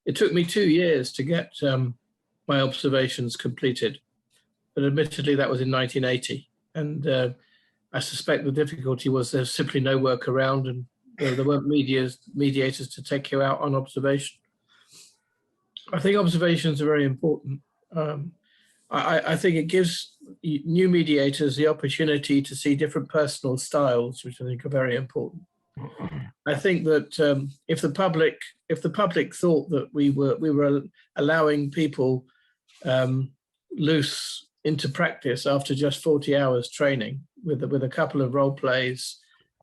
It took me 2 years to get my observations completed, but admittedly that was in 1980. And I suspect the difficulty was there's simply no work around, and there weren't mediators to take you out on observation. I think observations are very important. I think it gives new mediators the opportunity to see different personal styles, which I think are very important. I think that if the public thought that we were allowing people loose into practice after just 40 hours training with a couple of role plays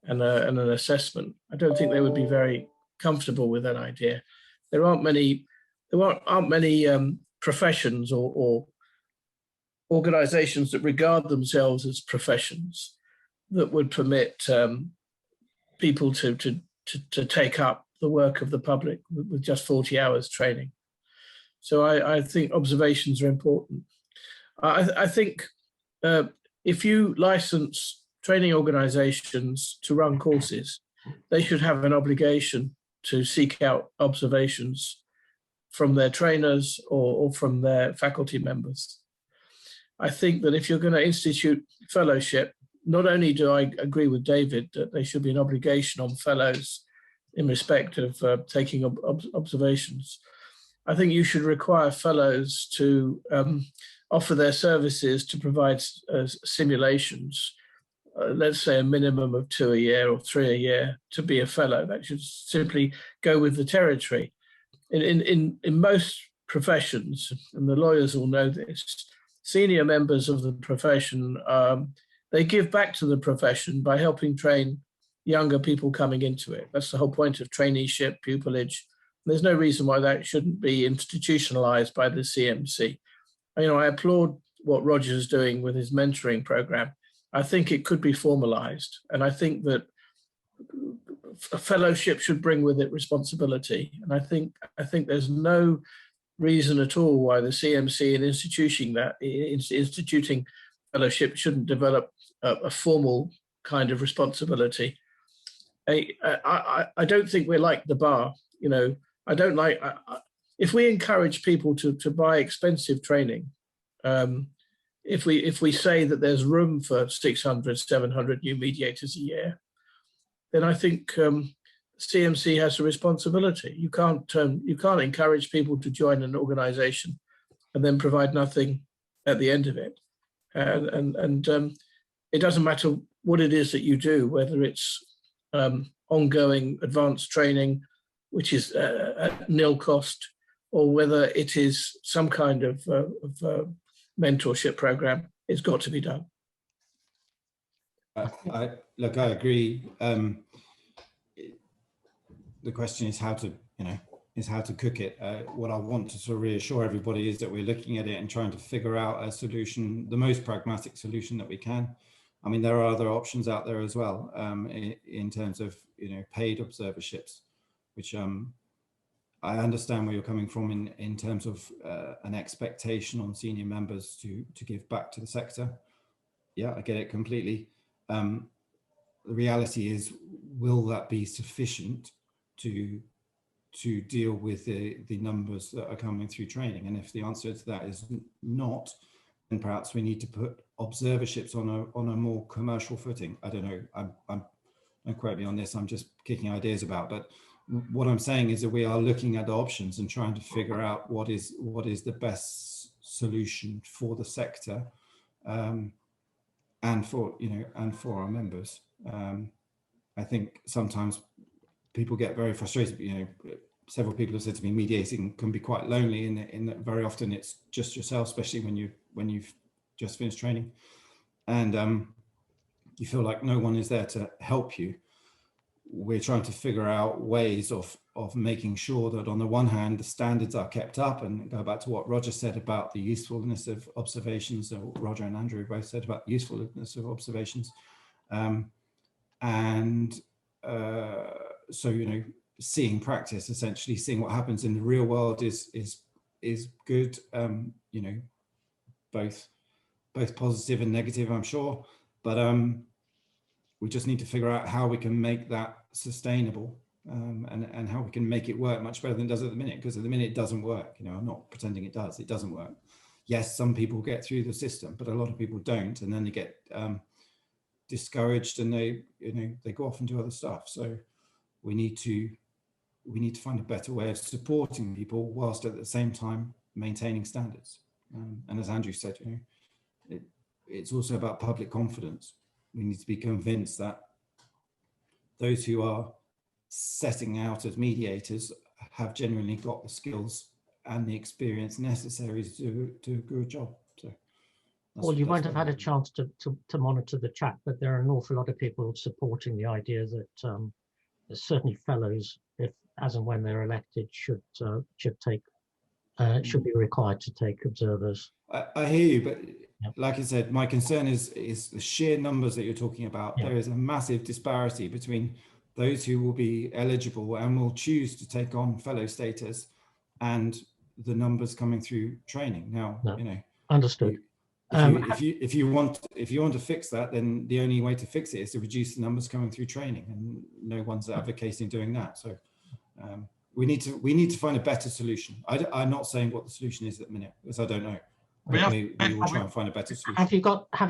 and an assessment, I don't think they would be very comfortable with that idea. There aren't many professions or organizations that regard themselves as professions that would permit people to take up the work of the public with just 40 hours training. So I think observations are important. I think if you license training organizations to run courses, they should have an obligation to seek out observations from their trainers or from their faculty members. I think that if you're going to institute fellowship, not only do I agree with David that there should be an obligation on fellows in respect of taking observations, I think you should require fellows to offer their services to provide simulations, let's say a minimum of 2 a year or 3 a year to be a fellow. That should simply go with the territory. In most professions, and the lawyers all know this, senior members of the profession, they give back to the profession by helping train younger people coming into it. That's the whole point of traineeship, pupillage. There's no reason why that shouldn't be institutionalized by the CMC. I applaud what Roger's doing with his mentoring program. I think it could be formalized, and I think that a fellowship should bring with it responsibility. And I think there's no reason at all why the CMC in instituting fellowship shouldn't develop a formal kind of responsibility. I don't think we're like the bar. I don't like, if we encourage people to buy expensive training, if we say that there's room for 600, 700 new mediators a year, then I think CMC has a responsibility. You can't encourage people to join an organization and then provide nothing at the end of it. And it doesn't matter what it is that you do, whether it's ongoing advanced training, which is at nil cost, or whether it is some kind of mentorship program. It's got to be done. I agree. The question is how to cook it. What I want to sort of reassure everybody is that we're looking at it and trying to figure out a solution, the most pragmatic solution that we can. I mean, there are other options out there as well in terms of paid observerships, which I understand where you're coming from in terms of an expectation on senior members to give back to the sector. Yeah, I get it completely. the reality is, will that be sufficient to deal with the numbers that are coming through training? And if the answer to that is not, then perhaps we need to put observerships on a more commercial footing. I don't know. Don't quote me on this. I'm just kicking ideas about. But what I'm saying is that we are looking at the options and trying to figure out what is the best solution for the sector, and for our members. I think sometimes people get very frustrated. Several people have said to me, mediating can be quite lonely in that very often it's just yourself, especially when you've just finished training, and you feel like no one is there to help you. We're trying to figure out ways of making sure that on the one hand, the standards are kept up, and go back to what Roger said about the usefulness of observations, or Roger and Andrew both said about the usefulness of observations. So, seeing practice, essentially seeing what happens in the real world is good, both positive and negative, I'm sure, but we just need to figure out how we can make that sustainable, and how we can make it work much better than it does at the minute, because at the minute it doesn't work. I'm not pretending it does. It doesn't work. Yes, some people get through the system, but a lot of people don't, and then they get discouraged, and they go off and do other stuff. So we need to find a better way of supporting people whilst at the same time maintaining standards. And as Andrew said, it's also about public confidence. We need to be convinced that those who are setting out as mediators have genuinely got the skills and the experience necessary to do a good job. So, well, you won't have had a chance to monitor the chat, but there are an awful lot of people supporting the idea that certainly fellows, if as and when they're elected, should be required to take observers. I hear you, but like I said, my concern is the sheer numbers that you're talking about. There is a massive disparity between those who will be eligible and will choose to take on fellow status and the numbers coming through training. Now, understood. If you want to fix that, then the only way to fix it is to reduce the numbers coming through training, and no one's advocating doing that. So we need to find a better solution. I'm not saying what the solution is at the minute, because I don't know. We will try and find a better solution. Have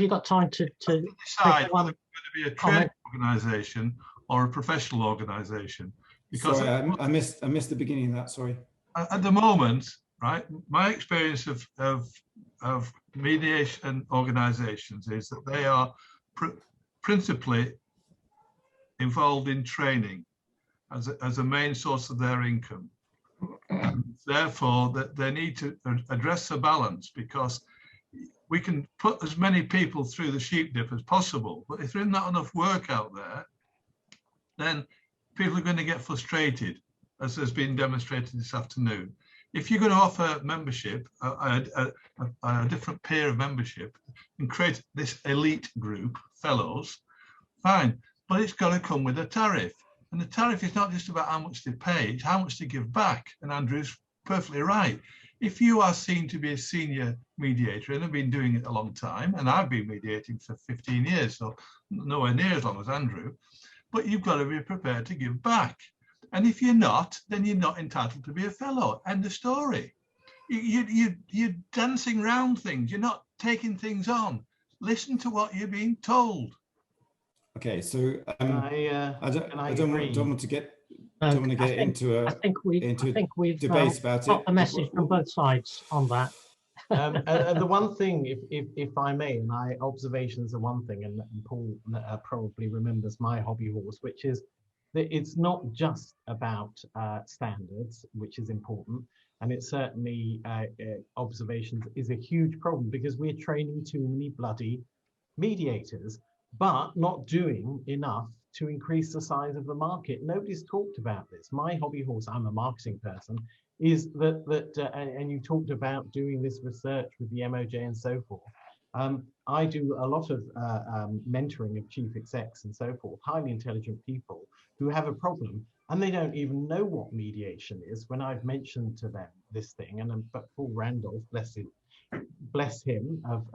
you got time to decide whether it's going to be a trade organisation or a professional organisation? Because sorry, I missed the beginning of that. Sorry. At the moment, right, my experience of mediation organisations is that they are principally involved in training as a main source of their income. And therefore, that they need to address the balance, because we can put as many people through the sheep dip as possible, but if there's not enough work out there, then people are going to get frustrated, as has been demonstrated this afternoon. If you're going to offer membership, a different tier of membership, and create this elite group, fellows, fine, but it's got to come with a tariff. And the tariff is not just about how much they pay, it's how much they give back. And Andrew's perfectly right. If you are seen to be a senior mediator, and I've been doing it a long time, and I've been mediating for 15 years, so nowhere near as long as Andrew, but you've got to be prepared to give back. And if you're not, then you're not entitled to be a fellow. End of story. You're dancing around things. You're not taking things on. Listen to what you're being told. Okay, so I don't want to get into a debate about it. Got the message from both sides on that. The one thing, if I may, and observations are one thing, and Paul probably remembers my hobby horse, which is that it's not just about standards, which is important, and it's certainly observations is a huge problem, because we're training too many bloody mediators, but not doing enough to increase the size of the market. Nobody's talked about this. My hobby horse, I'm a marketing person, is that and you talked about doing this research with the MOJ and so forth. I do a lot of mentoring of chief execs and so forth, highly intelligent people who have a problem, and they don't even know what mediation is when I've mentioned to them this thing. But Paul Randolph, bless him, bless him, of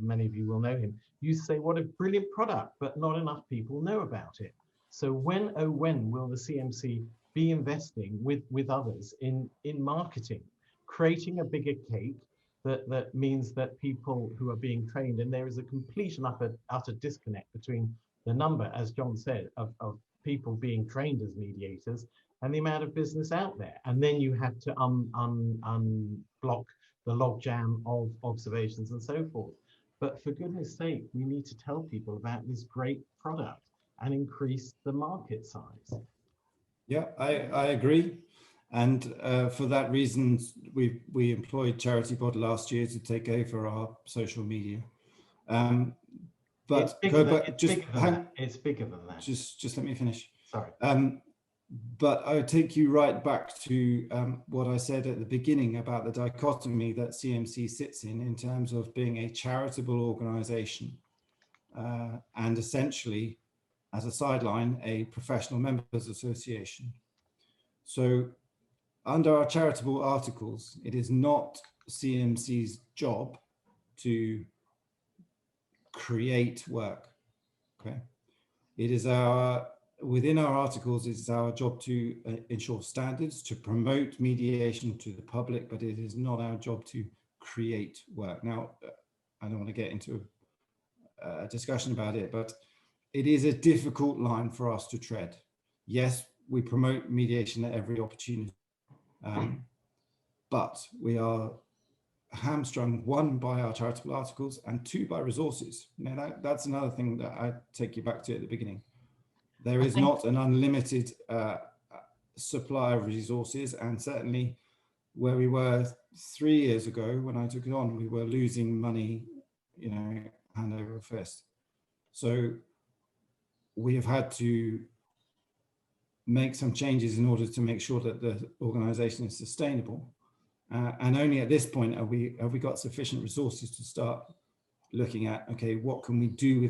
many of you will know him, used to say, what a brilliant product, but not enough people know about it. So when, oh, when will the CMC be investing with others in marketing, creating a bigger cake that means that people who are being trained, and there is a complete and utter disconnect between the number, as John said, of people being trained as mediators and the amount of business out there. And then you have to unblock the logjam of observations and so forth. But for goodness sake, we need to tell people about this great product and increase the market size. Yeah, I agree. And for that reason, we employed CharityPod last year to take over our social media. But it's bigger than that. Just let me finish. Sorry. But I would take you right back to what I said at the beginning about the dichotomy that CMC sits in terms of being a charitable organization and essentially, as a sideline, a professional members association. So under our charitable articles, it is not CMC's job to create work, okay? It is within our articles, it's our job to ensure standards, to promote mediation to the public, but it is not our job to create work. Now, I don't want to get into a discussion about it, but it is a difficult line for us to tread. Yes, we promote mediation at every opportunity, but we are hamstrung, one, by our charitable articles, and two, by resources. Now, that's another thing that I take you back to at the beginning. There is not an unlimited supply of resources, and certainly where we were 3 years ago when I took it on, we were losing money, hand over fist. So we have had to make some changes in order to make sure that the organization is sustainable. And only at this point have we got sufficient resources to start looking at, okay, what can we do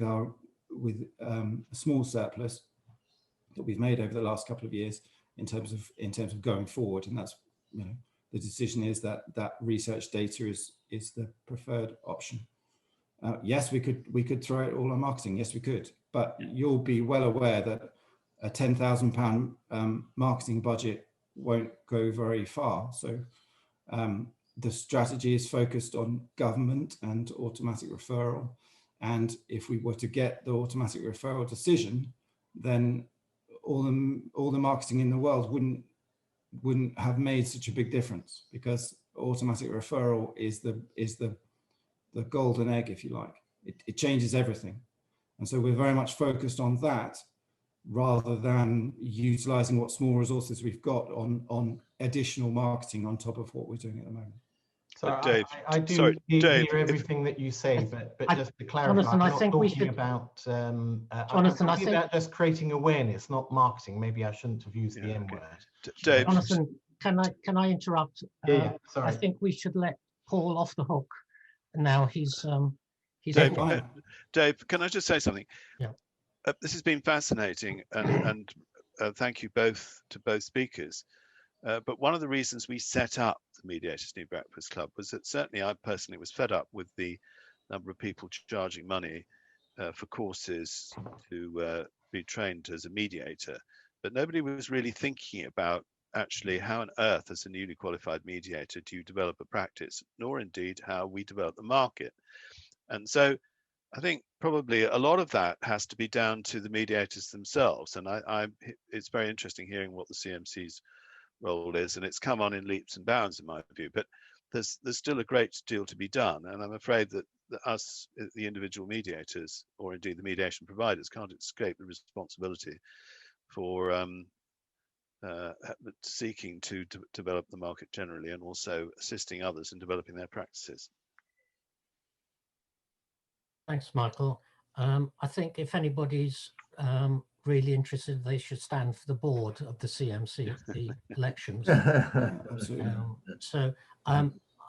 with a small surplus that we've made over the last couple of years in terms of going forward. And that's, the decision is that research data is the preferred option. Yes, we could throw it all on marketing. Yes, we could, but you'll be well aware that a £10,000 marketing budget won't go very far. So the strategy is focused on government and automatic referral. And if we were to get the automatic referral decision, then all the marketing in the world wouldn't have made such a big difference, because automatic referral is the golden egg, if you like. It changes everything. And so we're very much focused on that rather than utilizing what small resources we've got on additional marketing on top of what we're doing at the moment. So Dave, I do hear everything that you say, but just to clarify, Jonathan, I'm I not think we should. about, Jonathan, I'm talking about just creating awareness, not marketing. Maybe I shouldn't have used the M word. Dave. Jonathan, can I interrupt? Yeah, sorry. I think we should let Paul off the hook. Now he's Dave, can I just say something? Yeah. This has been fascinating, and thank you both to both speakers. But one of the reasons we set up the Mediators New Breakfast Club was that certainly I personally was fed up with the number of people charging money for courses to be trained as a mediator. But nobody was really thinking about actually how on earth, as a newly qualified mediator, do you develop a practice, nor indeed how we develop the market. And so I think probably a lot of that has to be down to the mediators themselves. And it's very interesting hearing what the CMC's role is, and it's come on in leaps and bounds in my view, but there's still a great deal to be done. And I'm afraid that us, the individual mediators, or indeed the mediation providers, can't escape the responsibility for seeking to develop the market generally, and also assisting others in developing their practices. Thanks, Michael. I think if anybody's really interested, they should stand for the board of the CMC, the elections. So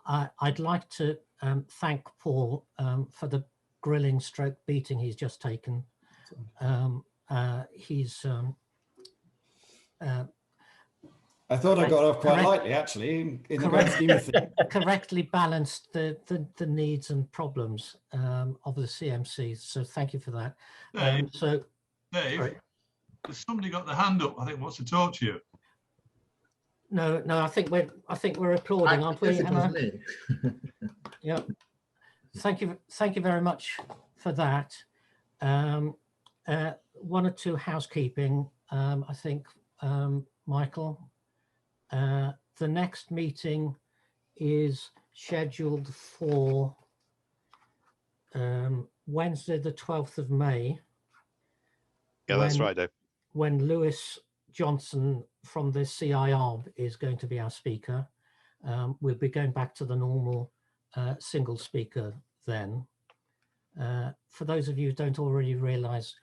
I'd like to thank Paul for the grilling stroke beating he's just taken. I thought I got off quite lightly, actually, in the grand scheme of things. Correctly balanced the needs and problems of the CMC. So thank you for that. Dave, So, Dave, has somebody got their hand up? I think wants to talk to you. No, I think we're applauding, aren't we, Hannah? Yeah. Thank you very much for that. One or two housekeeping. I think, Michael. The next meeting is scheduled for Wednesday, the 12th of May. Yeah, that's right, Dave. When Lewis Johnson from the CIARB is going to be our speaker. We'll be going back to the normal single speaker then. For those of you who don't already realize,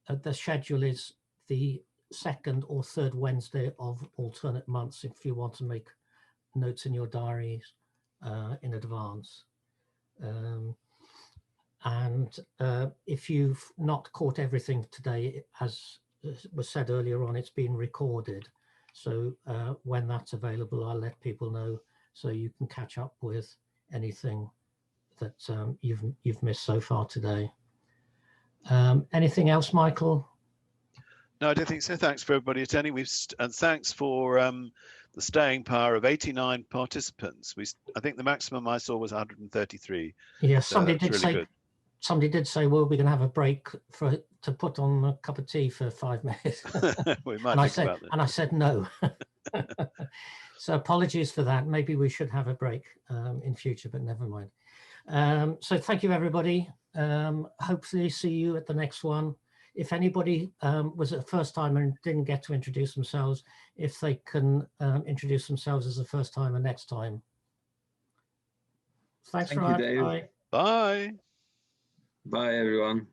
the schedule is the second or third Wednesday of alternate months if you want to make notes in your diaries in advance. And if you've not caught everything today, as was said earlier on, it's been recorded. So when that's available, I'll let people know so you can catch up with anything that you've missed so far today. Anything else, Michael? No, I don't think so. Thanks for everybody attending. And thanks for the staying power of 89 participants. I think the maximum I saw was 133. Yes, so somebody did really say. Good. Somebody did say, well, we're going to have a break to put on a cup of tea for 5 minutes. We might and I said no. So apologies for that. Maybe we should have a break in future, but never mind. So thank you, everybody. Hopefully see you at the next one. If anybody was a first timer and didn't get to introduce themselves, if they can introduce themselves as a first timer next time. Thanks, Thank you, Dave. Bye. Bye. Bye, everyone.